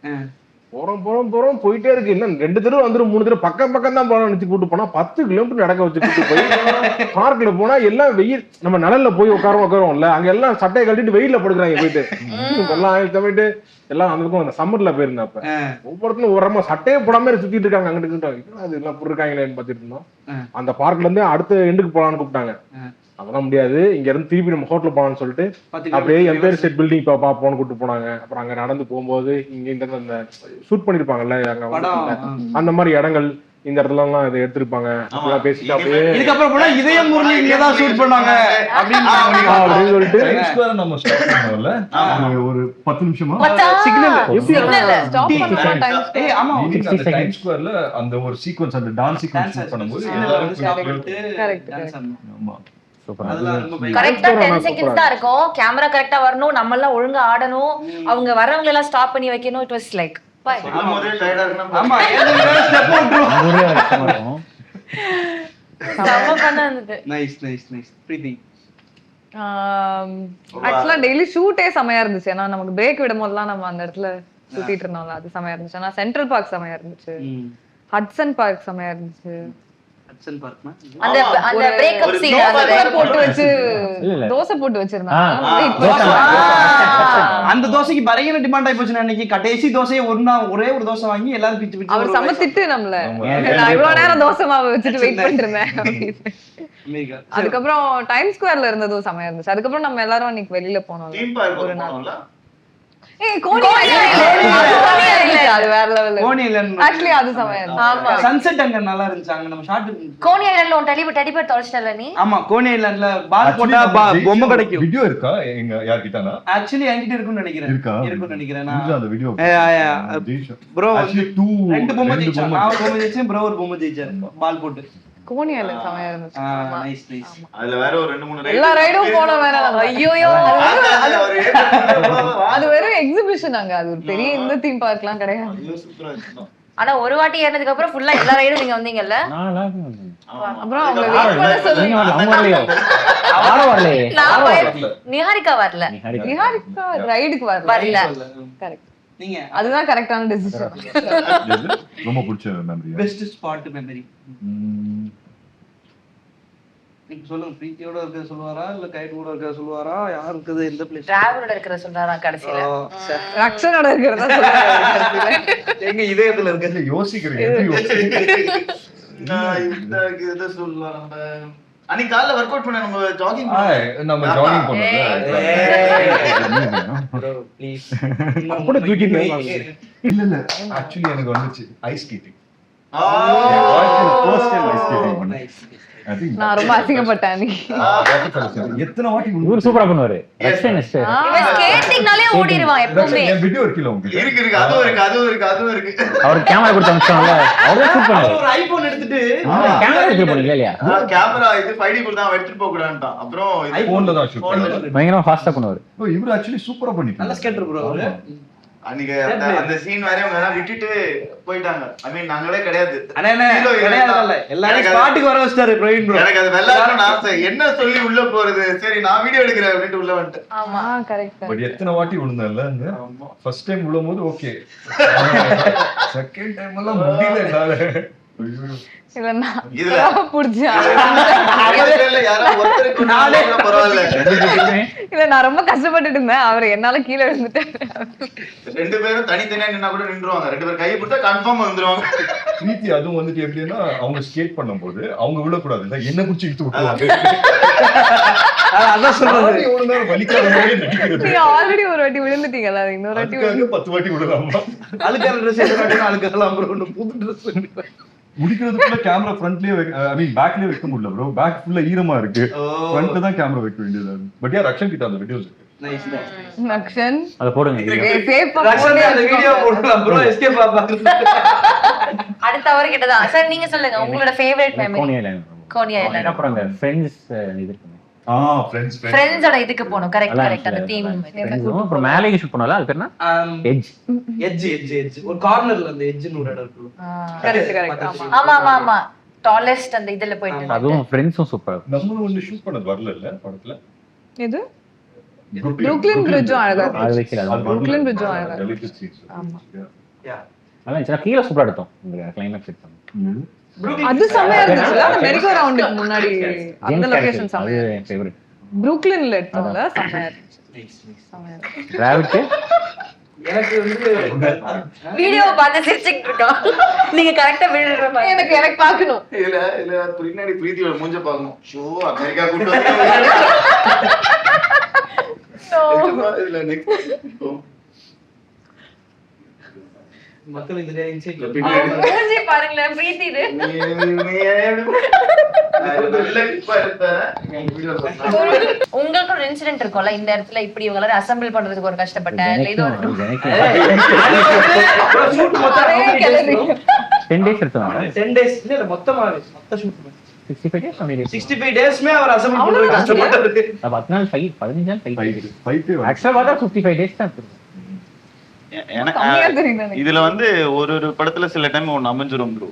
போறோம் போயிட்டே இருக்கு. இன்னும் 2 தடவை வந்துடும் 3 தடவை பக்கம் தான் போலாம் நினைச்சு கூட்டு போனா 10 கிலோமீட்டர் நடக்க வச்சு கூட்டு போய் பார்க்ல போனா எல்லாம் வெயில். நம்ம நிழல்ல போய் உட்காரோம்ல, அங்க எல்லாம் சட்டையை கட்டிட்டு வெயில்ல படுக்கிறாங்க போயிட்டு. எல்லாம் போயிட்டு எல்லாம் அந்த பக்கம் அந்த சம்மர்ல போயிருந்தேன். அப்ப ஒவ்வொருத்தரும் ஒரு சட்டையே போடாம சுத்திட்டு இருக்காங்க. அங்கிட்டு அது எல்லாம் போட்டுருக்காங்களேன்னு பாத்துட்டு இருந்தோம். அந்த பார்க்ல இருந்து அடுத்த எண்டுக்கு போலான்னு கூப்பிட்டாங்க. அதெல்லாம் முடியாது, இங்க இருந்து திருப்பி நம்ம ஹோட்டல் போலாம்னு சொல்லிட்டு அப்படியே எம்பயர் ஸ்டேட் பில்டிங் பாப்போம்னு கூப்பிட்டு போனாங்க. அப்புறம் அங்க நடந்து போகும்போது இங்க இந்த ஷூட் பண்ணிருப்பாங்கல்ல அங்க அந்த மாதிரி இடங்கள் இந்த இடத்துல எல்லாம் இதை எடுத்திருப்பாங்க. பேசிட்டு அப்படியே இதுக்கப்புறம் போனா இதயம் முரளி இங்க தான் ஷூட் பண்ணாங்க அப்படின்னு சொல்லிட்டு நம்ம ஸ்டாப் பண்ணோம்ல ஒரு 10 நிமிஷமா ஆமா டைம் ஸ்கொயர்ல அந்த ஒரு சீக்வென்ஸ் அந்த டான்ஸ் சீக்வென்ஸ் ஷூட் பண்ணும்போது எல்லாரும் ஆமா கரெக்டா 10 செகண்ட்ஸ் தான் இருக்கும். கேமரா கரெக்டா வரணும், நம்ம எல்லாம் ஒழுங்கா ஆடணும், அவங்க வரவங்க எல்லாம் ஸ்டாப் பண்ணி வைக்கணும். இட் வாஸ் லைக் ஆமா செம்ம பண்ணா இருந்தது. Nice nice nice. பிரீத்தி ஆக்சுவலா டெய்லி ஷூட்டே செமையா இருந்துச்சு. ஏன்னா நமக்கு பிரேக் விடும் போதெல்லாம் நம்ம அந்த இடத்துல சுத்திட்டு இருந்தோம்ல, அது செமையா இருந்துச்சு. ஆனா சென்ட்ரல் பார்க் செமையா இருந்துச்சு, ஹட்சன் பார்க் செமையா இருந்துச்சு. அந்த அந்த பிரேக்கப் சீன் தோசை போட்டு வச்சு தோசை போட்டு வச்சிருந்தாங்க. அந்த தோசைக்கு பயங்கர டிமாண்ட் ஆயி போச்சு. அன்னைக்கு கடைசி தோசையை ஒரே ஒரு தோசை வாங்கி எல்லாரும் பிச்சு பிச்சு அவர் சமத்திட்டு நம்மள நான் இவ்வளவு நேரம் தோசை மாவு வச்சுட்டு வெயிட் பண்ணிட்டு இருந்தேன். அதுக்கப்புறம் டைம் ஸ்கொயர்ல இருந்ததும் செமையா இருந்துச்சு. அதுக்கப்புறம் நம்ம எல்லாரும் அன்னைக்கு வெளியில போனோம் ஒரு நாள். அது வேற லெவல். ஆக்சுவலி அது செமையா இருந்துச்சு. ஆமா சன்செட் அங்க நல்லா இருந்துச்சு. அங்க நம்ம ஷாட் கோனி ஐலண்ட்ல ஒன் டெடிபர் தொலைச்சிட்டல நீ. ஆமா கோனி ஐலண்ட்ல பால் போட்டா பொம்மை கிடைக்கும். வீடியோ இருக்கா எங்க யார்கிட்டனா? ஆக்சுவலி என்கிட்ட இருக்குன்னு நினைக்கிறேன். நான் அந்த வீடியோ ப்ரோ ஆக்சுவலி 2 பொம்மை ஜெயிச்சா. நான் பொம்மை ஜெயிச்சேன், ப்ரோ ஒரு பொம்மை ஜெயிச்சாரு பால் போட்டு. கோனி ஐலண்ட் செமையா இருந்துச்சு. Nice nice. அதுல வேற ஒரு 2-3 எல்லா ரைடும் போன வேற. ஐயோயோ அது வெறும் எக்ஸிபிஷன். அங்க அது ஒரு பெரிய இந்த தீம் பார்க்லாம் கிடையாது. ஆனா ஒரு வாட்டி ஏறினதுக்கு அப்புறம் ஃபுல்லா எல்லா ரைடும் நீங்க வந்தீங்கல்ல. அப்புறம் அவங்க வெயிட் பண்ண சொல்லுங்க. நிஹாரிகா வரல. நிஹாரிகா ரைடுக்கு வரல. கரெக்ட். நீங்க அதுதான் கரெக்டான டிசிஷன். ரொம்ப பிடிச்ச மெமரி. பெஸ்ட் ஸ்பாட் மெமரி நீங்க சொல்லுங்க. பிரீத்தியோட இருக்கத சொல்லுவாரா இல்ல கைட் கூட இருக்கத சொல்லுவாரா? யார் இருக்குது எந்த பிளேஸ்? டிராவலோட இருக்கற சொல்றாரா கடைசில. ரக்ஷனோட இருக்கறதா சொல்றாரு. எங்க இதயத்துல இருக்கது யோசிக்கிறீங்க. நான் இத சொல்லலாம். நம்ம அன்னைக்கு காலைல வொர்க் அவுட் பண்ண நம்ம ஜாகிங் பண்ணோம்ல. ப்ளீஸ் அப்படி தூக்கிட்டு இல்ல ஆக்சுவலி எனக்கு வந்துச்சு ice skating. First time ice skating பண்ணேன். நான் ரொம்ப அசிங்கப்பட்டேன். எத்தனை வாட்டி ஊர் சூப்பரா பண்ணுவாரு. இவன் ஸ்கேட்டிங்னாலே ஓடிடுவான் எப்பவுமே. வீடியோ இருக்குல உங்களுக்கு? இருக்கு அதுவும் இருக்கு. அவர் கேமரா கொடுத்து அனுப்பிச்சாங்கல, அவரே ஷூட் பண்ணாரு. ஒரு ஐபோன் எடுத்துட்டு கேமரா எடுத்து போனீங்க இல்லையா? கேமரா இது 5D தான் எடுத்துட்டு போக கூடாதுட்டான். அப்புறம் ஐபோன்ல தான் ஷூட் பண்ணாரு. பயங்கரமா ஃபாஸ்டா பண்ணுவாரு. இவரு ஆக்சுவலி சூப்பரா பண்ணிட்டாரு. நல்ல ஸ்கேட்டர் ப்ரோ அவரு. அன்னைக்கு அந்த சீன் வரையும் அவங்க விட்டுட்டு போயிட்டாங்க. ஐ மீன் நாங்களே கிடையாது. எல்லாரும் ஸ்பாட்டுக்கு வர வச்சிட்டாரு பிரவீன் ப்ரோ. எனக்கு அது வெள்ளாடணும்னு ஆசை. என்ன சொல்லி உள்ள போறது, சரி நான் வீடியோ எடுக்கிறேன் அப்படின்ட்டு உள்ள வந்துட்டேன். ஆமா கரெக்ட். பட் எத்தனை வாட்டி விழுந்தேன்ல அந்த ஃபர்ஸ்ட் டைம் விழும்போது ஓகே, செகண்ட் டைம் எல்லாம் முடியல என்னால. இல்ல நான் இதுல புடிச்சா யாரோ ஒருத்தருக்கு பரவாயில்ல, இல்ல நான் ரொம்ப கஷ்டப்பட்டுட்டு இருந்தேன். அவர் என்னால கீழே விழுந்துட்டாரு. 2 பேரும் தனித்தனியா நின்னா கூட நின்றுவாங்க. 2 பேரும் கை பிடிச்சா கன்ஃபார்ம் வந்துருவாங்க. பிரீத்தி அதுவும் வந்துட்டு எப்படின்னா அவங்க ஸ்கேட் பண்ணும்போது அவங்க விழக்கூடாது இல்ல, என்ன குச்சி இழுத்து விட்டுருவாங்க. அதான் சொல்றது, வலிக்காத மாதிரி நடிக்கிறது. நீங்க ஆல்ரெடி ஒரு வாட்டி விழுந்துட்டீங்கல்ல, இன்னொரு வாட்டி அதுக்காக 10 வாட்டி விடலாமா? அழுக்கான ட்ரெஸ் எடுத்து அழுக்கலாம் ப்ரோ, புது ட்ரெஸ் முடிக்கிறதுக்குள்ள கேமரா ஃப்ரண்ட்லயே ஐ மீன் பேக்லயே வைக்க முடியல ப்ரோ. பேக் ஃபுல்லா ஈரமா இருக்கு, ஃப்ரண்ட்ல தான் கேமரா வைக்க வேண்டியது. பட் யார் ரக்ஷன் கிட்ட அந்த வீடியோஸ் இருக்கு. நைஸ் நக்ஷன் அத போடுங்க. சேஃபா அந்த வீடியோ போடலாம் ப்ரோ, எஸ்கேப் பாப்பாங்க. அடுத்த அவர் கிட்ட தான். சார் நீங்க சொல்லுங்க உங்களோட favourite memory. Coney island. Coney island. அப்புறம் அந்த ஃப்ரெண்ட்ஸ் இது இருக்கு. ஃப்ரெண்ட்ஸோட இதுக்கு போணும். கரெக்ட் அந்த தீம். அப்புறம் மேலே ஷூட் பண்ணல, அது பேர் என்ன? எட்ஜ் ஒரு கார்னர்ல அந்த எட்ஜ்னு ஒரு இடம் இருக்கு. கரெக்ட். ஆமா டாலஸ்ட் அந்த இதுல போயிட்டு அதுவும் ஃப்ரெண்ட்ஸும் சூப்பர். நம்ம வந்து ஷூட் பண்ணது வரல இல்ல படத்துல. இது புரூக்ளின் பிரிட்ஜும் அழகா இருக்கு. அது வைக்கல, அது புரூக்ளின் பிரிட்ஜும் அழகா இருக்கு. ஆமா அதான் சின்ன கீழ சூப்பரா எடுத்தோம் இந்த கிளைமாக்ஸ் எடுத்தோம். அது செமையா இருந்துச்சுல, மெரிகோ ரவுண்டுக்கு முன்னாடி அந்த லொகேஷன் அது செமையா. என் ஃபேவரட். புரூக்ளின்ல எடுத்தோம்ல, செமையா இருந்துச்சு. செமையா இருந்துச்சு. டிராவிட் எனக்கு வந்து வீடியோ பார்த்து சிரிச்சிட்டு இருக்கோம். நீங்க கரெக்ட்டா விழுற மாதிரி எனக்கு பார்க்கணும். இல்ல பின்னாடி பிரீத்தியோட மூஞ்ச பார்க்கணும். ஷோ அமெரிக்கா கூட்டு இதுல நெக்ஸ்ட் மக்கள் இந்த இன்சைட்ல மூஞ்சி பாருங்களேன் பிரீத்தி இது. உங்களுக்கு ஒரு இன்சிடென்ட் இருக்கும்ல, இந்த இடத்துல இப்படி இவங்க எல்லாரும் அசெம்பிள் பண்றதுக்கு ஒரு கஷ்டப்பட்டேன் இல்ல இது ஒரு 10 days எடுத்தோம். 10 days இல்ல மொத்த ஷூட் 65 days only. 65 டேஸ்மே அவர் அசெம்பிள் பண்றது கஷ்டப்பட்டாரு. 10 நாள் ஃபைட், 15 நாள் ஃபைட். ஃபைட் ஆக்சுவலா பார்த்தா 55 days தான் இருக்கு. கம்மியா தெரியுது. இதுல வந்து ஒரு படத்துல சில டைம் ஒன்னு அமைஞ்சிரும் ப்ரோ.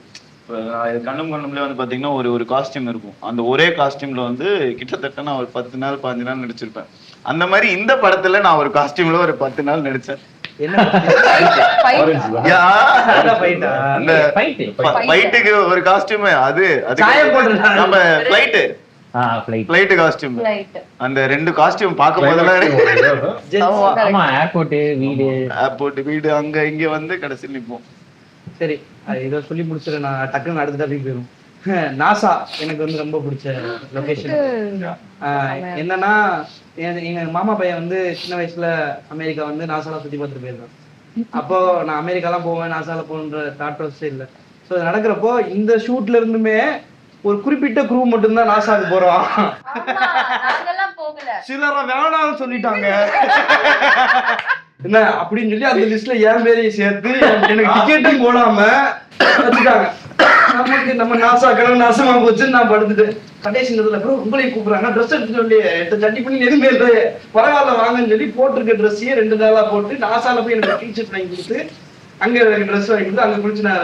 கண்ணும்ல வந்து பாத்தீங்கன்னா ஒரு காஸ்டியூம் இருக்கும். அந்த ஒரே காஸ்டியூம்ல வந்து கிட்டத்தட்ட நான் ஒரு 10 நாள் 15 நாள் நடிச்சிருப்பேன். அந்த மாதிரி இந்த படத்துல நான் ஒரு காஸ்டியூம்ல ஒரு 10 நாள் நடிச்சேன். அந்த ஃபைட்டுக்கு ஒரு காஸ்டியூம், அது நம்ம ஃப்ளைட் காஸ்டியூம். அந்த 2 காஸ்டியூம் பார்க்கும் போதெல்லாம் ஆமா, ஏர்போர்ட் வீடு அங்க இங்க வந்து கடைசியில் நிப்போம். சரி, இதை சொல்லி முடிச்சிட்டு நான் டக்குன்னு அடுத்த டாபிக் போயிடும். நாசா எனக்கு வந்து ரொம்ப பிடிச்ச லொகேஷன். என்னன்னா எங்க மாமா பையன் வந்து சின்ன வயசுல அமெரிக்கா வந்து நாசால சுத்தி பார்த்துட்டு போயிருக்கான். அப்போ நான் அமெரிக்காலாம் போவேன், நாசால போகணுன்ற தாட் ப்ராசஸே இல்லை. ஸோ நடக்கிறப்போ இந்த ஷூட்ல இருந்துமே ஒரு குறிப்பிட்ட குரூ மட்டும்தான் நாசாக்கு போறோம். சிலர வேணாம்னு சொல்லிட்டாங்க என்ன அப்படின்னு சொல்லி அந்த லிஸ்ட்ல என் பேரையும் சேர்த்து எனக்கு டிக்கெட்டும் போடாம வச்சுட்டாங்க. நமக்கு நம்ம நாசா கிழமை நாசமா போச்சுன்னு நான் படுத்துட்டேன். கடைசி நேரத்துல ப்ரோ உங்களையும் கூப்பிடுறாங்க, ட்ரெஸ் எடுத்து சொல்லி சட்டி பண்ணி எதுவுமே இல்லை, பரவாயில்ல வாங்கன்னு சொல்லி போட்டிருக்க ட்ரெஸ்ஸையே 2 நாளா போட்டு நாசால போய் எனக்கு டீஷர்ட் வாங்கி கொடுத்து அங்க எனக்கு ட்ரெஸ் வாங்கி கொடுத்து அங்க குளிச்சு நான்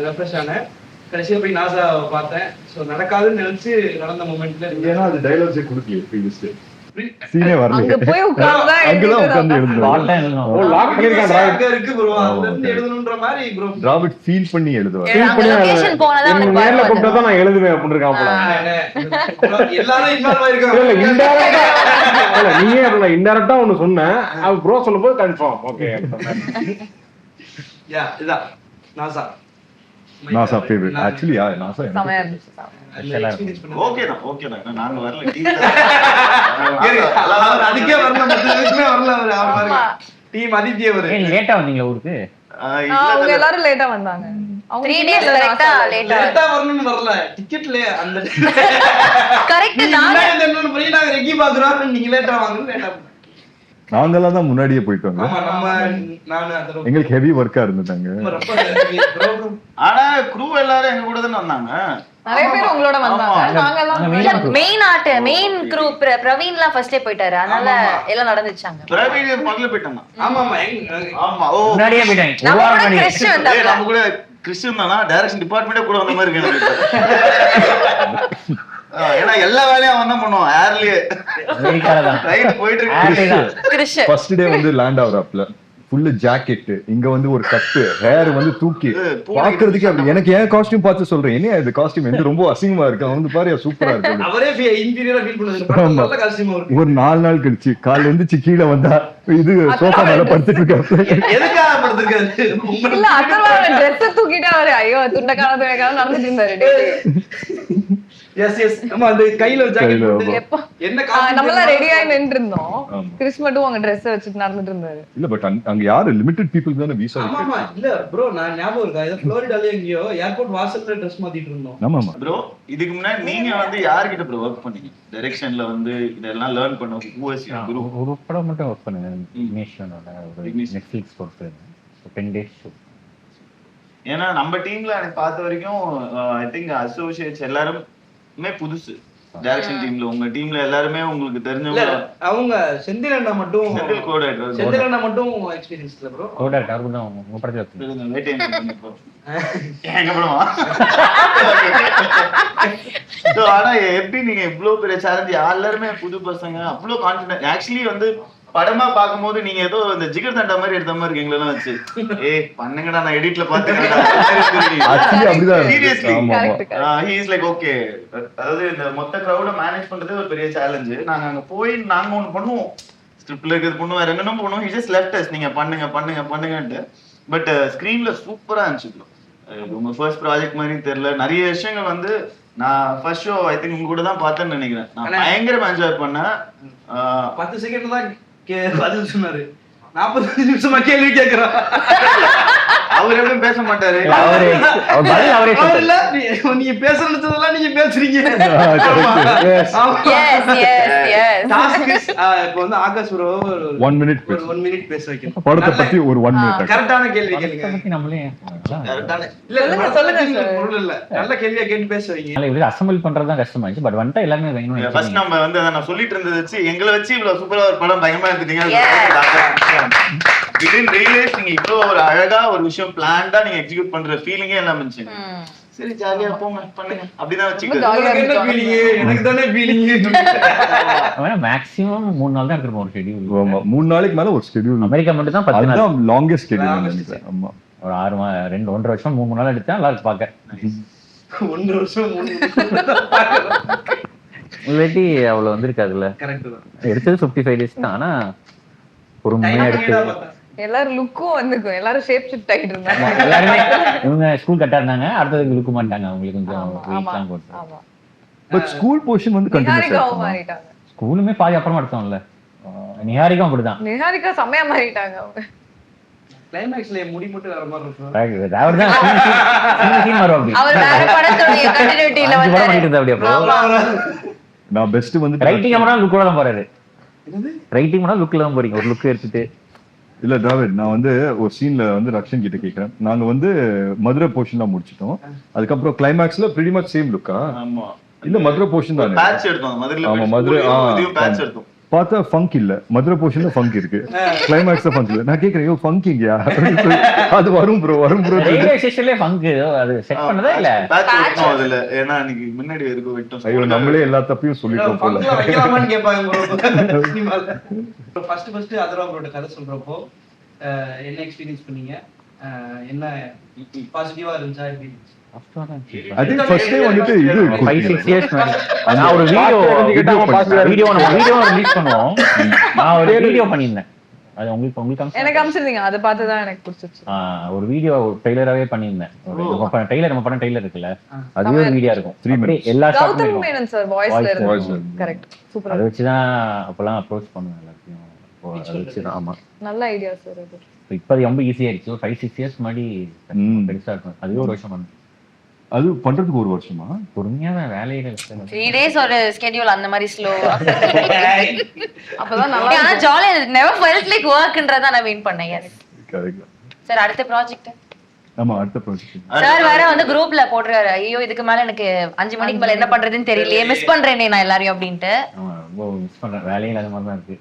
ரெஃப்ரெஷ் ஆனேன். கடைசியா போய் நாசா பார்த்தேன். ஸோ நடக்காதுன்னு நினைச்சு நடந்த மூமெண்ட்ல ஏன்னா அது டைலாக்ஸே கொடுக்கல, ப்ரீவியஸ் சீனே வரல. அங்க போய் உட்கார்ந்தா அங்கதான் உட்கார்ந்து எழுதுறோம். ஓ லாக் பண்ணிருக்கான் இருக்கு ப்ரோ, அதுல இருந்து எழுதணும்ன்ற மாதிரி ப்ரோ ராபர்ட் ஃபீல் பண்ணி எழுதுவார். ஃபீல் பண்ணி லொகேஷன் போனதா எனக்கு நேர்ல கூப்பிட்டா தான் நான் எழுதுவேன் அப்படி இருக்கான் போல. எல்லாரும் இன்வால்வ் ஆயிருக்காங்க. இல்ல இன்டைரக்டா இல்ல நீயே இல்ல இன்டைரக்டா ஒன்னு சொன்னேன். அது ப்ரோ சொல்லும்போது கன்ஃபார்ம் ஓகே. யா இதான் நாசா நாசா ஃபேவரட் ஆக்சுவலி. யா நாசா செமையா இருந்துச்சு. ஓகேண்ணா நாங்க வரல. அதுக்கே வரல, மொத்தமே வரல. டீம் ஆதித்யா வரு. லேட்டா வந்தீங்களா ஊருக்கு? அவங்க எல்லாரும் லேட்டா வந்தாங்க. அவங்க 3 days கரெக்ட்டா லேட்டா வரணும்னு வரல. டிக்கெட்ல அந்த கரெக்ட் நான் என்னன்னு போய் நாங்க ரெக்கி பாக்குறோம், நீங்க லேட்டா வாங்க லேட்டா. நாங்கெல்லாம் தான் முன்னாடியே போயிட்டு வந்தோம். ஆமா நம்ம நானு அதெல்லாம் எங்களுக்கு ஹெவி ஒர்க்கா இருந்துட்டாங்க. ரொம்ப ஆனா crew எல்லாரும் எங்க கூட தானே வந்தாங்க. நிறைய பேர் உங்களோட வந்தாங்க. நாங்க எல்லாம் மெயின் குரூப் பிரவீன்லாம் ஃபர்ஸ்டே போயிட்டாரு, அதனால எல்லாம் நடந்துச்சாங்க. பிரவீன் முதல்ல போயிட்டாங்க. ஆமா ஆமா ஆமா ஓ முன்னாடியே போயிட்டாங்க. ஒரு நம்ம வாரம் கூட முன்னாடி. கிறிஸ்டியன் வந்தாங்க. நம்ம கூட கிறிஸ்டியன் தானா டைரக்ஷன் டிபார்ட்மெண்ட்டே கூட வந்த மாதிரி இருக்கு. ஏன்னா எல்லா வேலையும் அவன் தான் பண்ணுவான் ஏர்லயே. அமெரிக்கால தான். ரைட் போயிட்டு ஆர்டே தான். கிறிஸ்டியன் ஃபர்ஸ்ட் டே வந்து லேண்ட் ஆகுறாப்ல ஃபுல்லு ஜாக்கெட், இங்க வந்து ஒரு கப்பு, ஹேர் வந்து தூக்கி பாக்குறதுக்கே அப்படி. எனக்கு ஏன் காஸ்டியூம் பார்த்து சொல்றேன், என்ன இது காஸ்டியூம் வந்து ரொம்ப அசிங்கமா இருக்கு, அவன் வந்து பாரு சூப்பரா இருக்கு. அவரே இன்டீரியரா ஃபீல் பண்ணுது. நல்ல காஸ்டியூமா இருக்கு. ஒரு 4 நாள் கழிச்சு காலைல எழுந்துச்சு கீழே வந்தா இது சோஃபா மேல படுத்துட்டு இருக்காரு. எதுக்காக படுத்துருக்காரு? இல்ல அத்தர்வா ட்ரெஸ் தூக்கிட்டு அவரு ஐயோ துண்டக்கான நடந்துட்டு இருந்தாரு. எஸ் எஸ் ஆமா அந்த கையில ஜாக்கெட் போட்டு எப்போ என்ன நம்ம எல்லாம் ரெடி ஆகி நின்று இருந்தோம். கிறிஸ் மட்டும் அங்க ட்ரெஸ் வச்சுட்டு நடந்துட்டு இருந்தாரு. இல்ல பட் அங்க யாரு லிமிட்டட் பீப்புள் தானே வீசா ஆமா இருக்கு. ஆமா இல்ல ப்ரோ நான் ஞாபகம் இருக்கா இது ஃப்ளோரிடால எங்கயோ ஏர்போர்ட் வாசல்ல ட்ரெஸ் மாத்திட்டு இருந்தோம். ஆமா ஆமா ப்ரோ இதுக்கு முன்னாடி நீங்க வந்து யார்கிட்ட ப்ரோ ஒர்க் பண்ணீங்க டைரக்ஷன்ல வந்து இதெல்லாம் லேர்ன் பண்ண ஊஎஸ்சி குரூப்? ஒரு படம் மட்டும் ஒர்க் பண்ணுங்க. இக்னிஷனோட ஒரு நெட்ஃபிளிக்ஸ் போட்டு 10 days ஷூட். ஏன்னா நம்ம டீம்ல எனக்கு பார்த்த வரைக்கும் ஐ திங்க் அசோசியேட்ஸ் எல்லாருமே புதுசு டைரக்ஷன் டீம்ல. உங்க டீம்ல எல்லாருமே உங்களுக்கு இல்ல தெரிஞ்சவங்க. அவங்க செந்திலண்ணா மட்டும் செந்தில் கோடைரக்டர் செந்திலண்ணா மட்டும் எக்ஸ்பீரியன்ஸ் இல்ல ப்ரோ. கோடர் டார்பு தான் உங்க படத்துல இருக்கு. வெயிட் எங்க படமா? So, ஆனா எப்படி நீங்க இவ்வளவு பெரிய சேலஞ்ச், எல்லாருமே புது பசங்க, அவ்வளவு கான்ஃபிடன்ட். ஆக்சுவலி வந்து படமா பாக்கும்போது நீங்க ஏதோ இந்த ஜிகர் தண்டா மாதிரி எடுத்த மாதிரி இருக்கு எங்களெல்லாம் வச்சு. ஏய் பண்ணுங்கடா நான் எடிட்ல பாத்துக்கிறேன். ஆக்சுவலி அப்படிதான் Seriously. ஆமா ஆமா he is like okay. அதாவது இந்த மொத்த கிரவுட மேனேஜ் பண்றதே ஒரு பெரிய சேலஞ்ச். நாங்க அங்க போய் நாங்க ஒண்ணு பண்ணுவோம், ஸ்கிரிப்ட்ல இருக்கிறது பண்ணுவோம், வேற என்னென்ன பண்ணுவோம். he just left us நீங்க பண்ணுங்க பண்ணுங்க பண்ணுங்கன்ட்டு. பட் ஸ்கிரீன்ல சூப்பரா இருந்துச்சு. உங்க ஃபர்ஸ்ட் ப்ராஜெக்ட் மாதிரி தெரியல. நிறைய விஷயங்கள் வந்து நான் ஃபர்ஸ்ட் ஷோ ஐ திங்க் உங்க கூட தான் பார்த்தேன்னு நினைக்கிறேன். நான் பயங்கரமா என்ஜாய் பண்ணேன். 10 செகண்ட் தான் பதில் சொன்னாரு. 45 நிமிஷமா கேள்வி கேக்குறான். அவர் எப்பவும் பேச மாட்டாரு. நீங்க பேசுறதெல்லாம் நீங்க பேசுறீங்க. இப்ப வந்து ஆகாஷ் ப்ரோ 1 minute பேசு. 1 minute பேச வைக்கணும். படத்தை பத்தி ஒரு 1 minute. கரெக்டான கேள்வி கேளுங்க. நம்மளே இல்ல சொல்லுங்க பொருள் இல்ல. நல்ல கேள்வியா கேட்டு பேச வைங்க. இப்படி அசெம்பிள் பண்றது தான் கஷ்டமாயிடுச்சு. பட் வந்துட்டா எல்லாமே வேணும். ஃபர்ஸ்ட் நம்ம வந்து அத நான் சொல்லிட்டு இருந்தது வச்சு எங்களை வச்சு இவ்வளவு சூப்பரா ஒரு படம் பயங்கரமா எடுத்துட்டீங்க. Didn't realize நீங்க இவ்வளவு ஒரு அழகா ஒரு விஷயம் பிளான்டா நீங்க எக்ஸிக்யூட் பண்ற ஃபீலிங்கே எல்லாம் இருந்துச்சு. சரி ஜாலியா போங்க பண்ணுங்க அப்படிதான் வச்சுக்கிறேன். எனக்கு தானே ஃபீலிங். மேக்ஸிமம் 3 நாள் தான் எடுத்துப்போம் ஒரு ஷெட்யூல். ஆமா 3 நாளைக்கு மேல ஒரு ஷெட்யூல். அமெரிக்கா மட்டும் தான் 10 நாள். அதுதான் லாங்கெஸ்ட் ஷெட்யூல் நினைக்கிறேன். ஆமா ஒரு 1.5 வருஷம் 3 நாள் எடுத்தா நல்லா இருக்கு பாக்க. 1 வருஷம் 3 இல்லாட்டி அவ்வளவு வந்திருக்காதுல்ல. கரெக்ட் தான். எடுத்தது 55 days தான். ஆனா பொறுமையா எடுத்து எல்லாரும் லுக்கும் வந்துக்கும். எல்லாரும் ஷேப் ஷிஃப்ட் ஆகிட்டு இருந்தாங்க. எல்லாருமே இவங்க ஸ்கூல் கட்டா இருந்தாங்க, அடுத்ததுக்கு லுக்க மாட்டாங்க. அவங்களுக்கு கொஞ்சம் வீக்லாம் போட்டு. ஆமா பட் ஸ்கூல் போர்ஷன் வந்து கண்டினியூஸா நிஹாரிகாவும் மாறிட்டாங்க. ஸ்கூலுமே பாதி அப்புறமா எடுத்தோம்ல. நிஹாரிகாவும் அப்படிதான். நிஹாரிகா செம்மையா மாறிட்டாங்க அவங்க. கிளைமாக்ஸ்ல முடி மட்டும் வேற மாதிரி இருக்கும். அவர்தான் சீன் வருவாங்க. அவர் வேற படத்தோட கண்டினியூட்டில வந்து படம் பண்ணிட்டு இருந்தா அப்படியே. நான் பெஸ்ட் வந்து ரைட்டிங் மட்டும் லுக்கோட தான் போறாரு. ரைட்டிங் மட்டும் லுக்ல தான் போறீங்க. ஒரு லுக் எடுத்துட்டு இல்ல டிராவிட், நான் வந்து ஒரு சீன்ல வந்து ரக்ஷன் கிட்ட கேக்குறேன். நாங்க வந்து மதுரை போர்ஷன் தான் முடிச்சிட்டோம். அதுக்கப்புறம் கிளைமாக்ஸ்ல pretty much சேம் லுக்கா? ஆமா இல்ல மதுரை போர்ஷன் தானே. பேட்ச் எடுத்தோம் மதுரையில. ஆமா மதுரை இதுவும் பேட்ச் எடுத்தோம். பார்த்தா ஃபங்க் இல்ல. மதுரை போர்ஷன்ல ஃபங்க் இருக்கு, கிளைமாக்ஸ்ல ஃபங்க் இல்ல. நான் கேக்குறேன் யோ ஃபங்க் இங்கயா? அது வரும் ப்ரோ வரும் ப்ரோ. ரயில்வே ஸ்டேஷன்ல ஃபங்க் அது செட் பண்ணதா இல்ல? பேட்ச் எடுத்தோம் அதுல. ஏன்னா அன்னைக்கு முன்னாடி வரைக்கும் விட்டோம். ஐயோ நம்மளே எல்லா தப்பையும் சொல்லிட்டோம் போல. ஃபங்க்ல வைக்கலாமான்னு கேட்பாங்க ப்ரோ சினிமால. ஃபர்ஸ்ட் அதரா ப்ரோட கதை சொல்றப்போ என்ன எக்ஸ்பீரியன்ஸ் பண்ணீங்க? என்ன பாசிட்டிவா இருந்துச்சா? எப்படி இருந்துச்சு? I think first time வந்துட்டு இது 5-6 years நான் ஒரு வீடியோ ரிலீஸ் பண்ணுவோம். நான் ஒரு வீடியோ பண்ணியிருந்தேன். அது உங்களுக்கு எனக்கு அம்சிருந்தீங்க. அதை பார்த்து தான் எனக்கு பிடிச்சிருச்சு. ஒரு வீடியோ ட்ரெய்லராவே பண்ணியிருந்தேன். நம்ம படம் ட்ரெய்லர் இருக்குல்ல, அதுவே ஒரு வீடியோ இருக்கும். 3 minutes எல்லா கௌதம் மேனன் சார் வாய்ஸ்ல இருந்து. கரெக்ட் சூப்பரா. அதை வச்சு தான் அப்பெல்லாம் அப்ரோச் பண்ணுவேன் எல்லாத்தையும். அதை வச்சு தான். ஆமா நல்ல ஐடியா சார் அது. இப்போ அது ரொம்ப ஈஸியா ஆயிடுச்சு. ஒரு 5-6 years முன்னாடி பெருசா இருக்கும். அதுவே ஒரு வருஷம் பண்ணு. அது பண்றதுக்கு ஒரு வருஷமா? பொறுமையா தான் வேலையில 3 days ஒரு ஸ்கெடியூல் அந்த மாதிரி ஸ்லோ. அப்பதான் நல்லா ஆனா ஜாலியா நெவர் ஃபெல்ட் லைக் வர்க்ன்றத நான் மீன் பண்ணேன். Yes correct. சார் அடுத்த ப்ராஜெக்ட் ஆமா, அடுத்த ப்ராஜெக்ட். சார் வேற வந்து குரூப்ல போடுறாரு, ஐயோ இதுக்கு மேல எனக்கு 5 மணிக்கு மேல என்ன பண்றதுன்னு தெரியலையே, மிஸ் பண்றேனே நான் எல்லாரையும் அப்படின்ட்டு. ரொம்ப மிஸ் பண்றேன். வேலையில அது மாதிரி தான் இருக்கு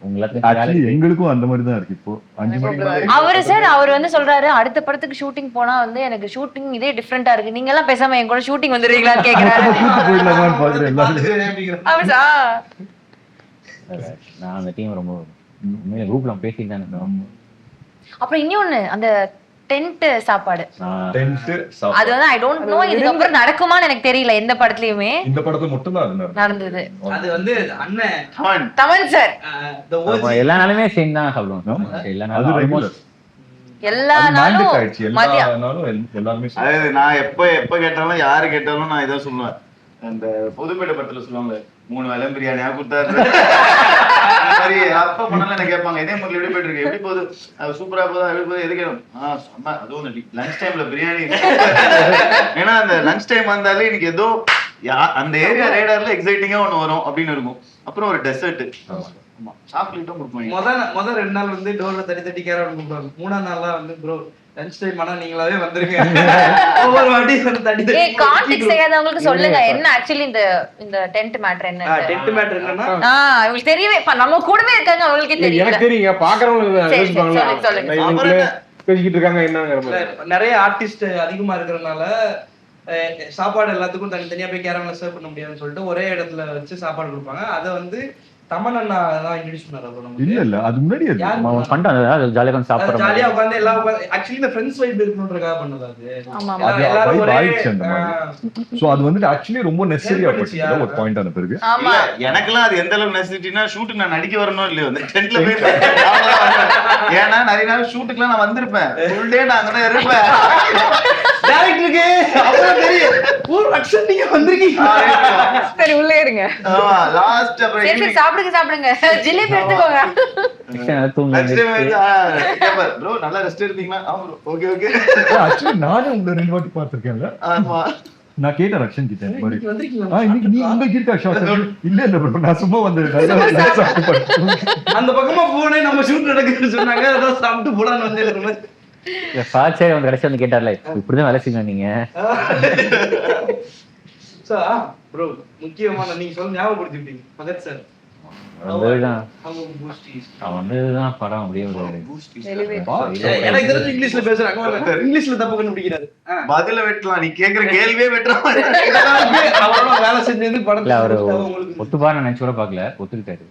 உங்களுக்கு. ஆக்சுவலி எங்களுக்கும் அந்த மாதிரி தான் இருக்கு இப்போ. 5 மணிக்கு அவர் வந்து சொல்றாரு அடுத்த படத்துக்கு ஷூட்டிங் போனா வந்து எனக்கு ஷூட்டிங் இதே டிஃபரெண்டா இருக்கு, நீங்க எல்லாம் பேசாம என் கூட ஷூட்டிங் வந்துருவீங்களான்னு கேக்குறாரு. போயிடலாமான்னு பாக்குறேன் எல்லாரும். நான் அந்த டீம் ரொம்ப உண்மையில குரூப்ல பேசிட்டு தான் இருக்கோம். அப்புறம் இன்னொன்னு அந்த டென்ட் சாப்பாடு, டென்ட் அது வந்து ஐ டோன்ட் நோ இதுக்கப்புறம் நடக்குமான்னு எனக்கு தெரியல. எந்த படத்துலயுமே இந்த படத்துல மட்டும் தான் அது நடந்தது. அது வந்து அண்ணன் தமன் சார் எல்லா நாளுமே சேம் தான் சாப்பிடுவோம். எல்லா அது நாளும் ரெகுலர். almost எல்லா நாளும் மதியம். எல்லாருமே அதாவது நான் எப்ப கேட்டாலும் யாரு கேட்டாலும் நான் இதான் சொல்லுவேன். அந்த புதுப்பேட்டை படத்துல சொல்லுவாங்க 3 வேளை பிரியாணியா கொடுத்தாரு. சரி அப்ப பண்ணல என்ன கேட்பாங்க, இதே மாதிரி எப்படி போயிட்டு இருக்கு, எப்படி போகுது, சூப்பரா போதா, எப்படி போகுது, எது கேட்கும், சொன்னா அதுவும் லஞ்ச் டைம்ல பிரியாணி. ஏன்னா அந்த லஞ்ச் டைம் வந்தாலே எனக்கு ஏதோ அந்த ஏரியா ரேடார்ல எக்ஸைட்டிங்கா ஒண்ணு வரும் அப்படின்னு இருக்கும். அப்புறம் ஒரு டெசர்ட், சாக்லேட்டும் கொடுப்பாங்க. முதல் 2 நாள் வந்து டோர்ல தட்டி கேரட் கொடுப்பாங்க. 3ஆம் நாள்லாம் வந்து ப்ரோ லஞ்ச் டைம் ஆனா நீங்களாவே வந்துருங்க. ஒவ்வொரு வாட்டி தட்டி ஏய் கான்டெக்ஸ்ட் தெரியாதவங்களுக்கு சொல்லுங்க என்ன ஆக்சுவலி இந்த டென்ட் மேட்டர் என்ன. டென்ட் மேட்டர் என்னன்னா உங்களுக்கு தெரியவே நம்ம கூடவே இருக்காங்க, அவங்களுக்கே தெரியல. எனக்கு தெரியுங்க, பாக்குறவங்களுக்கு யோசிப்பாங்களா பேசிக்கிட்டு இருக்காங்க என்னங்கிற மாதிரி. நிறைய ஆர்டிஸ்ட் அதிகமா இருக்கிறதுனால சாப்பாடு எல்லாத்துக்கும் தனித்தனியா போய் கேரம்ல சர்வ் பண்ண முடியாதுன்னு சொல்லிட்டு ஒரே இடத்துல வச்சு சாப்பாடு கொடுப்பாங்க. அதை வந்து தமன் அண்ணா தான் இன்ட்ரோடியூஸ் பண்ணாரு. இல்ல அது முன்னாடி ஜாலியா சாப்பிடுறோம், ஜாலியா உட்கார்ந்து எல்லாம் ஆக்சுவலி இந்த ஃப்ரெண்ட்ஸ் வைப் இருக்கணும்ன்றதுக்காக பண்ணது அது. அது வைப் ஆயிடுச்சு அந்த மாதிரி. சோ அது வந்து ஆக்சுவலி ரொம்ப நெசசரியா போச்சு ஒரு பாயிண்ட் ஆன பிறகு. ஆமா எனக்கெல்லாம் அது எந்த அளவுக்கு நெசசிட்டினா ஷூட் நான் நடிக்க வரணும் இல்லையோ அந்த டென்ட்ல போய் ஏன்னா நிறைய நாள் ஷூட்டுக்குலாம் நான் வந்திருப்பேன், ஃபுல் டே நான் அங்கதான் இருப்பேன். டைரக்டருக்கு அப்புறம் தெரியும் ஒரு அக்ஷன் நீங்க வந்திருக்கீங்க, சரி உள்ளே இருங்க. ஆமா லாஸ்ட் அப்புறம் சரி சாப்பிடுங்க ஜிலேபி எடுத்துக்கோங்க. ப்ரோ நல்லா ரெஸ்ட் எடுத்தீங்களா? Okay okay. ஆக்சுவலி நானே உங்களை 2 வாட்டி பார்த்திருக்கேன்ல. ஆமா நான் கேட்டேன் ரக்ஷன் கிட்ட வந்திருக்கீங்களா இன்னைக்கு நீ உங்களுக்கு இருக்கா ஷாட்? இல்ல ப்ரோ நான் சும்மா வந்து அந்த பக்கமா போனே நம்ம ஷூட் நடக்குதுன்னு சொன்னாங்க, அதான் சாப்பிட்டு போலான்னு வந்து சார் வந்து கடைசி வந்து கேட்டார்ல இப்படிதான் வேலை செய்யணும் நீங்க. ப்ரோ முக்கியமான நீங்க சொல்ல ஞாபகப்படுத்திட்டீங்க பகத் சார். அவன்தான் படம் அப்படியே எனக்கு தெரிஞ்சு இங்கிலீஷ்ல பேசுறாங்க, இங்கிலீஷ்ல தப்பு கண்டுபிடிக்கிறாரு. பதில வெட்டலாம், நீ கேக்குற கேள்வியே வெட்டலாம். அவரோட வேலை செஞ்சது படத்துல அவரு ஒத்துப்பாரு நினைச்சு கூட பாக்கல, ஒத்துக்கிட்டாரு.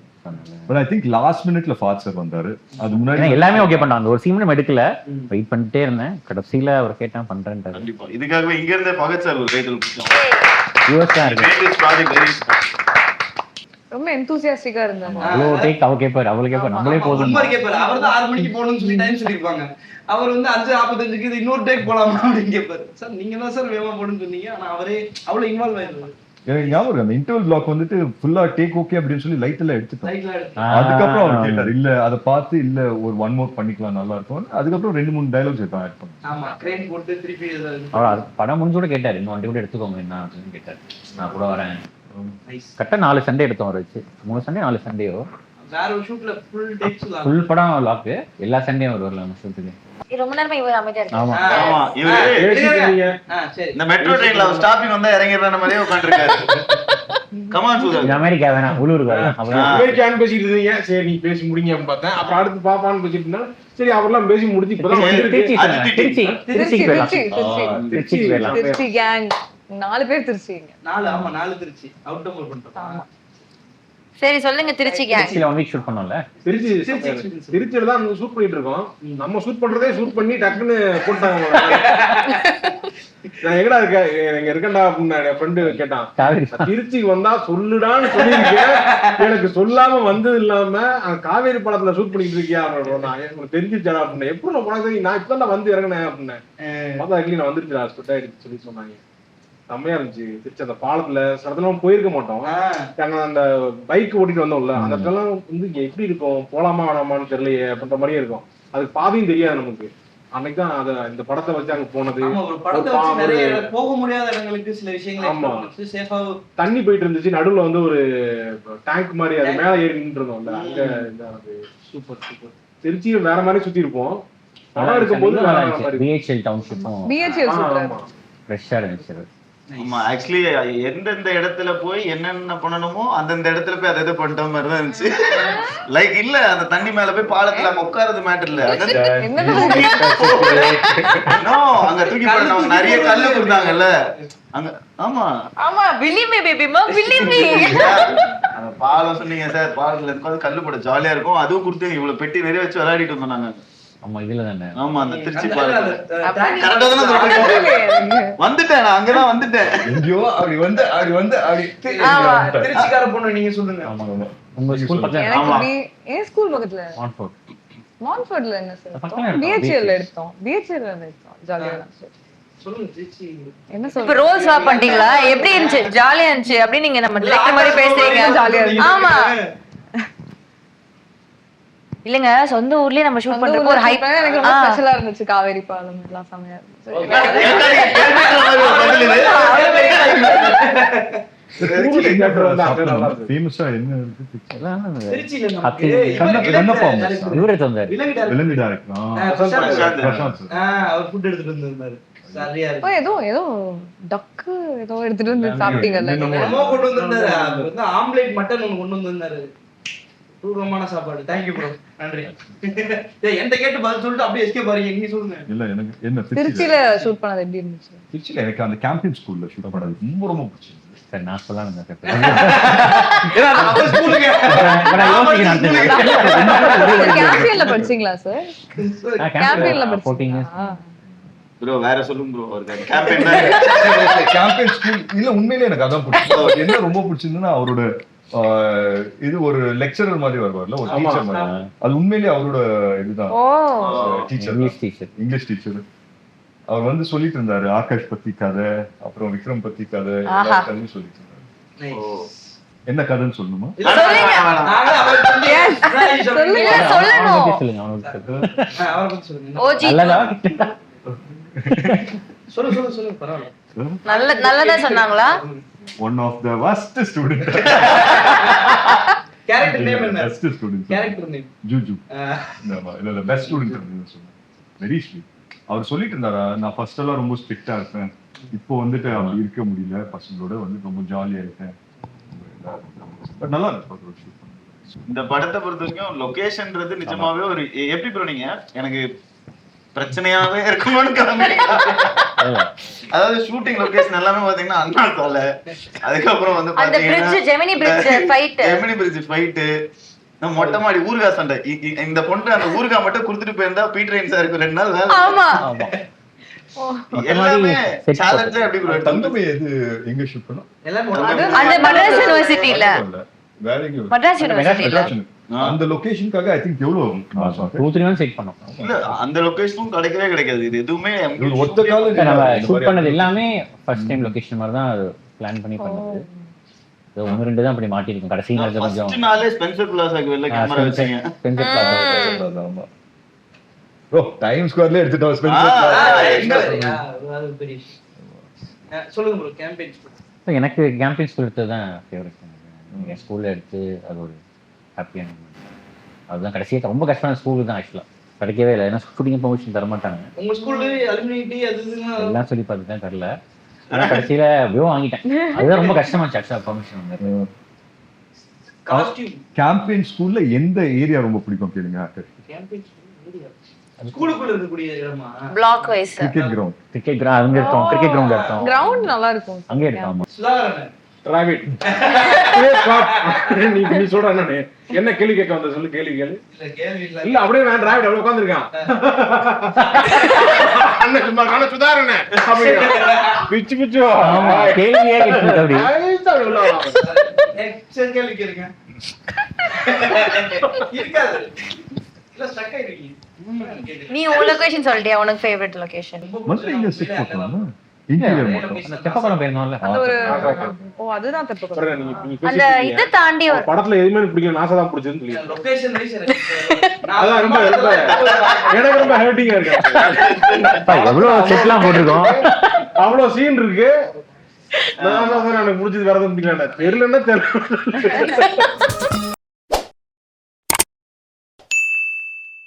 But I think last minuteல ஃபாத் சார் வந்தாரு. அது முன்னாடி எல்லாமே ஓகே பண்ணாங்க. அந்த ஒரு சீன் எடுக்கல, வெயிட் பண்ணிட்டே இருந்தேன். கடைசியில அவர் கேட்டா பண்றேன்ட்டாரு. கண்டிப்பா இதுக்காகவே இங்க இருந்தே பகத் சார் ஒரு டைட்டில் கொடுத்தோம். யூஎஸ் தான் இருக்கு. ரொம்ப எந்தூசியாஸ்டிக்கா இருந்தாங்க. அவ்வளோ டேக் அவ கேட்பாரு, அவளே கேட்பாரு, நம்மளே போதும். அவர் தான் 6 மணிக்கு போகணும்னு சொல்லி டைம் சொல்லிருப்பாங்க. அவர் வந்து 5:45க்கு இது இன்னொரு டேக் போலாமா அப்படின்னு கேட்பாரு. சார் நீங்க தான் சார் வேகமா போடுன்னு சொன்னீங்க, ஆனா அவரே அவ்வளவு இன்வால்வ் ஆயிருந்தாரு. எனக்கு ஞாபகம் அந்த இன்டர்வல் பிளாக் வந்துட்டு ஃபுல்லா டேக் ஓகே அப்படின்னு சொல்லி லைட் எல்லாம் எடுத்துட்டோம். அதுக்கப்புறம் அவர் கேட்டாரு இல்ல அதை பார்த்து இல்ல ஒரு 1 மோர் பண்ணிக்கலாம் நல்லா இருக்கும். அதுக்கப்புறம் 2-3 டயலாக்ஸ் எடுத்து ஆட் பண்ணோம். ஆமா கிரேன் போட்டு திருப்பி அவர் படம் முடிஞ்சோட கேட்டாரு இன்னும் வண்டி கூட எடுத்துக்கோங்க என்ன அப்படின்னு கேட்டாரு. நான் கூட வரேன். கரெக்டா 4 சண்டே எடுத்தோம் அவர் வச்சு. 3 சண்டே 4 சண்டேயோ வேற ஒரு ஷூட்ல ஃபுல் டேக்ஸ் ஃபுல் படம் லாக். எல்லா சண்டேயும் அவர் வரல நம்ம ஷூட்டுக்கு. ரொம்ப நேரமா இவர் அமைதியா இருக்காரு. ஆமா ஆமா இவரு சரி இந்த மெட்ரோ ட்ரெயின்ல ஸ்டாப்பிங் வந்தா இறங்கிடுற மாதிரியே உட்கார்ந்திருக்காரு. கமான் சூதர் அமெரிக்கா வேணாம் உள்ளூருக்கு வரேன். அமெரிக்கான்னு பேசிட்டு இருந்தீங்க, சரி நீ பேசி முடிங்க அப்படின்னு பார்த்தேன். அப்புறம் அடுத்து பாப்பான்னு பேசிட்டு இருந்தா சரி அவர்லாம் பேசி முடிச்சு இப்பதான் திருச்சி கேங் 4 பேர் திருச்சிங்க. 4 திருச்சி அவுட் டோர் பண்ணிட்டோம். சரி சொல்லுங்க திருச்சி கேங். திருச்சில 1 வீக் ஷூட் பண்ணோம்ல. திருச்சியில தான் ஷூட் பண்ணிட்டு இருக்கோம். நம்ம ஷூட் பண்றதே ஷூட் பண்ணி டக்குன்னு போட்டாங்க. நான் எங்கடா இருக்க எங்க இருக்கேன்டா அப்படின்னு என் ஃப்ரெண்டு கேட்டான். திருச்சிக்கு வந்தா சொல்லுடான்னு சொல்லியிருக்கேன், எனக்கு சொல்லாம வந்தது இல்லாம காவேரி படத்துல ஷூட் பண்ணிட்டு இருக்கியா அப்படின்னு தெரிஞ்சிருச்சாடா அப்படின்னு. எப்படி நான் போனா நான் இப்பதான் வந்து இறங்கினேன் அப்படின்னு பார்த்தா நான் வந்துருச்சுடா ஸ்பெட் ஆயிடுச்சு சொல்லி சொன்னாங்க. செம்மையா இருந்துச்சு. திருச்சி அந்த பாலத்துல சடத்துல போயிருக்க மாட்டோம். அந்த பைக் ஓட்டிட்டு வந்தோம்ல அந்த இடத்துல வந்து இங்க எப்படி இருக்கும் போலாமா வேணாமான்னு தெரியலையே அப்படின்ற மாதிரியே இருக்கும். அதுக்கு பாதையும் தெரியாது நமக்கு. அன்னைக்கு தான் அத இந்த படத்தை வச்சு அங்க போனது. ஆமா, ஒரு படத்தை வச்சு நிறைய போக முடியாத இடங்களுக்கு சில விஷயங்களை சேஃபா தண்ணி போயிட்டு இருந்துச்சு, நடுவுல வந்து ஒரு டேங்க் மாதிரி அது மேல ஏறி நின்று இருந்தோம்ல, அங்க இதானது. Super super. திருச்சியில வேற மாதிரி சுத்தி இருப்போம். படம் இருக்கும்போது பிஹெச்எல் டவுன்ஷிப்பும் பிஹெச்எல் சூப்பரா ஃப்ரெஷ்ஷா இருந்துச்சு. ஆமா, ஆக்சுவலி எந்தெந்த இடத்துல போய் என்னென்ன பண்ணணுமோ அந்தந்த இடத்துல போய் அதை பண்ணிட்ட மாதிரி தான் இருந்துச்சு. லைக் இல்ல அந்த தண்ணி மேல போய் பாலத்துல நம்ம உட்கார்றது மேட்டர் இல்ல, அங்க தூக்கி போடுறாங்க, நிறைய கல்லு கொடுத்தாங்கல்ல அங்க. ஆமா ஆமா, பிலீவ் மீ பேபிமா, பிலீவ் மீ. அந்த பாலம் சொன்னீங்க சார், பாலத்துல இருந்து கல்லு போட ஜாலியா இருக்கும். அதுவும் கொடுத்து இவ்வளவு பெட்டி நிறைய வச்சு விளையாடிட்டு வந்தோம் நாங்க. ஆமா, இதுல தானே. ஆமா, அந்த திருச்சி பாலம் கரெக்டா தானே வந்துட்டேன் நான், அங்கதான் வந்துட்டேன். எங்கயோ அப்படி வந்து திருச்சிக்கார பொண்ணு நீங்க சொல்லுங்க. ஆமா, உங்க ஸ்கூல் பக்கத்துல. எனக்கு ஏன் ஸ்கூல் பக்கத்துல மான்ஃபோர்ட். மான்ஃபோர்ட்ல என்ன சார் பிஹெச்எல் எடுத்தோம். பிஹெச்எல் எடுத்தோம், ஜாலியா இருந்துச்சு. சொல்லுங்க திருச்சி. என்ன இப்ப சொல்ற? ரோல் ஸ்வாப் பண்ணிட்டீங்களா? எப்படி இருந்துச்சு? ஜாலியா இருந்துச்சு அப்படி நீங்க நம்ம டைரக்டர் மாதிரி பேசுறீங்க. ஜாலியா இருந்துச்சு. ஆமா இல்லங்க, சொந்த ஊர்லயே நம்ம ஷூட் பண்றப்போ ஒரு ஹைப் எனக்கு ரொம்ப ஸ்பெஷலா இருந்துச்சு. காவேரி பாலம் எல்லாம் செமையா இருந்துச்சு. ஃபேமஸா என்ன இருக்கு திருச்சியில இவரே தந்தாரு. விலங்கு டைரக்டர் அவர் ஃபுட் எடுத்துட்டு வந்திருந்தாரு. சரியா இருக்கு. ஏதோ டக்கு ஏதோ எடுத்துட்டு வந்து சாப்பிட்டீங்கல்ல. என்னமோ கொண்டு வந்திருந்தாரு. அது வந்து ஆம்லேட் மட்டன் ஒன்னு கொண்டு வந்திருந்தாரு. தூரமான சாப்பாடு. தேங்க்யூ ப்ரோ, நன்றி. என்கிட்ட கேட்டு பதில் சொல்லிட்டு அப்படியே எஸ்கே பாருங்க. நீங்க சொல்லுங்க. இல்ல எனக்கு என்ன திருச்சியில ஷூட் பண்ணது எப்படி இருந்துச்சு? திருச்சியில எனக்கு அந்த கேம்பியன் ஸ்கூல்ல ஷூட் பண்ணது ரொம்ப பிடிச்சிருந்தது. சரி, நான் சொல்லலாம். கேம்பியன்ல படிச்சீங்களா சார்? கேம்பியன்ல படிச்சீங்களா? ப்ரோ வேற சொல்லுங்க ப்ரோ. ஒரு கேம்பெயின் கேம்பியன் ஸ்கூல் இல்ல, உண்மையிலேயே எனக்கு அதான் பிடிச்சது. என்ன ரொம்ப பிடிச்சிருந்ததுன்னா அவரோட இது ஒரு லெக்சரர் மாதிரி வருவார்ல, ஒரு டீச்சர் மாதிரி. அது உண்மையிலேயே அவரோட இதுதான். Teacher, English teacher. அவர் வந்து சொல்லிட்டு இருந்தாரு ஆகாஷ் பத்தி கதை, அப்புறம் விக்ரம் பத்தி கதை, எல்லா கதையும் சொல்லிட்டு இருந்தாரு. என்ன கதைன்னு சொல்லணுமா? நல்லதா சொன்னாங்களா? One of the worst student. Character name என்ன? Best student. கேரக்டர் நேம் ஜூஜு. இல்ல பெஸ்ட் ஸ்டூடண்ட் அப்படின்னு சொன்னாங்க. Very sweet. அவர் சொல்லிட்டு இருந்தாரா, நான் ஃபர்ஸ்ட் எல்லாம் ரொம்ப ஸ்ட்ரிக்ட்டா இருப்பேன், இப்போ வந்துட்டு அப்படி இருக்க முடியல, பசங்களோட வந்து ரொம்ப ஜாலியா இருக்கேன். பட் நல்லா இருக்கு. இந்த படத்தை பொறுத்த வரைக்கும் லொகேஷன்ன்றது நிஜமாவே ஒரு எப்படி ப்ரோ நீங்க எனக்கு பிரச்சனையாவே இருக்கணும்னு கிளம்பிட்டீங்க. அதாவது ஷூட்டிங் லொகேஷன் எல்லாமே பாத்தீங்கன்னா அண்ணா சாலை, அதுக்கப்புறம் வந்து பாத்தீங்கன்னா ஜெமினி பிரிட்ஜ் ஃபைட், நம்ம மொட்டை மாடி ஊர்கா சண்டை. இந்த பொண்ணு அந்த ஊர்கா மட்டும் கொடுத்துட்டு போயிருந்தா பீட்டர் சாருக்கு 2 நாள் வேலை. ஆமா எல்லாமே சேலஞ்சே எப்படி ப்ரோ? தங்கமே எது எங்க ஷூட் பண்ணோம்? அந்த மദ്രാസ് யுனிவர்சிட்டில. மദ്രാസ് யுனிவர்சிட்டில அந்த லொகேஷனுக்காக ஐ திங்க் எவ்வளவு 2-3 months வெயிட் பண்ணோம். இல்ல அந்த லொகேஷனும் கிடைக்காது. இது எதுவுமே ஒத்த காலம் நம்ம ஷூட் பண்ணது எல்லாமே ஃபர்ஸ்ட் டைம் லொகேஷன் மாதிரி தான் பிளான் பண்ணி பண்ணது. இது 1-2 தான் அப்படி மாட்டி இருக்கும். கடைசி நேரத்துல கொஞ்சம் ஃபர்ஸ்ட் நாளே ஸ்பென்சர் பிளாஸாக்கு வெளில கேமரா வச்சீங்க. Spencer Plaza. ஆமா ப்ரோ, டைம் ஸ்கொயர்ல எடுத்துட்டோம் ஸ்பென்சர். அது பெரிய சொல்லுங்க ப்ரோ. கேம்பெயின் ஸ்கூல் எனக்கு கேம்பியன் ஸ்கூல் எடுத்தது தான் ஃபேவரட். என் ஸ்கூல்ல எடுத்து அது ஒரு ஹாப்பியான அதுதான். கடைசியாக ரொம்ப கஷ்டமான ஸ்கூல் தான் ஆக்சுவலாக கிடைக்கவே இல்லை. ஏன்னா ஷூட்டிங் பெர்மிஷன் தர மாட்டாங்க. உங்க ஸ்கூல்ல அலுமினிட்டி அது எல்லாம் சொல்லி பார்த்து தான் தரல. ஆனா கடைசியில வியோ வாங்கிட்டேன். அதுதான் ரொம்ப கஷ்டமாச்சு ஆக்சுவலாக பெர்மிஷன் வந்து. காஸ்டியூம் கேம்பியன் ஸ்கூல்ல எந்த ஏரியா ரொம்ப பிடிக்கும் கேளுங்க. கேம்பியன் ஏரியா ஸ்கூலுக்குள்ள இருக்கக்கூடிய இடமா? Block wise cricket ground. Cricket ground அங்க இருக்கோம். கிரிக்கெட் கிரவுண்ட் இருக்கோம். கிரவுண்ட் நல்லா இருக்கும். அங்கே இருக்கோம். சுதாகரன் டிராவிட் நீ சொல்ற என்ன கேள்வி கேட்க வந்த சொல்லு. கேள்வி கேளு. இல்ல அப்படியே நான் டிராவிட் அப்படியே உட்கார்ந்திருக்கான். அண்ணன் சும்மா காண சுதாரண பிச்சு பிச்சு ஆமா கேள்வியே கேட்குது அப்படி. நெக்ஸ்ட் கேள்வி கேளுங்க. இருக்காது. இல்ல ஸ்டக் ஆயிடுவீங்க. நீ உன் லொகேஷன் சொல்லிட்டியா? உனக்கு ஃபேவரட் லொகேஷன்? மதுரை எங்க செட் போட்டாங்க? இன்டீரியர் மட்டும் அந்த தெப்பக்குளம் போயிருந்தோம்ல அந்த ஒரு ஓ அதுதான் தப்பு அப்புறம் நீங்க அந்த இதை தாண்டி ஒரு படத்துல எதுவுமே எனக்கு பிடிக்கல, நாசா தான் பிடிச்சதுன்னு சொல்லி லொகேஷன் வைஸ் அதான் ரொம்ப எனக்கு ரொம்ப ஹர்ட்டிங்கா இருக்கு. எவ்வளவு செட்லாம் போட்டிருக்கோம். அவ்வளவு சீன் இருக்கு. நான் எனக்கு பிடிச்சது வேற எதுவும் பிடிக்கல, தெரியலன்னா தெரியல.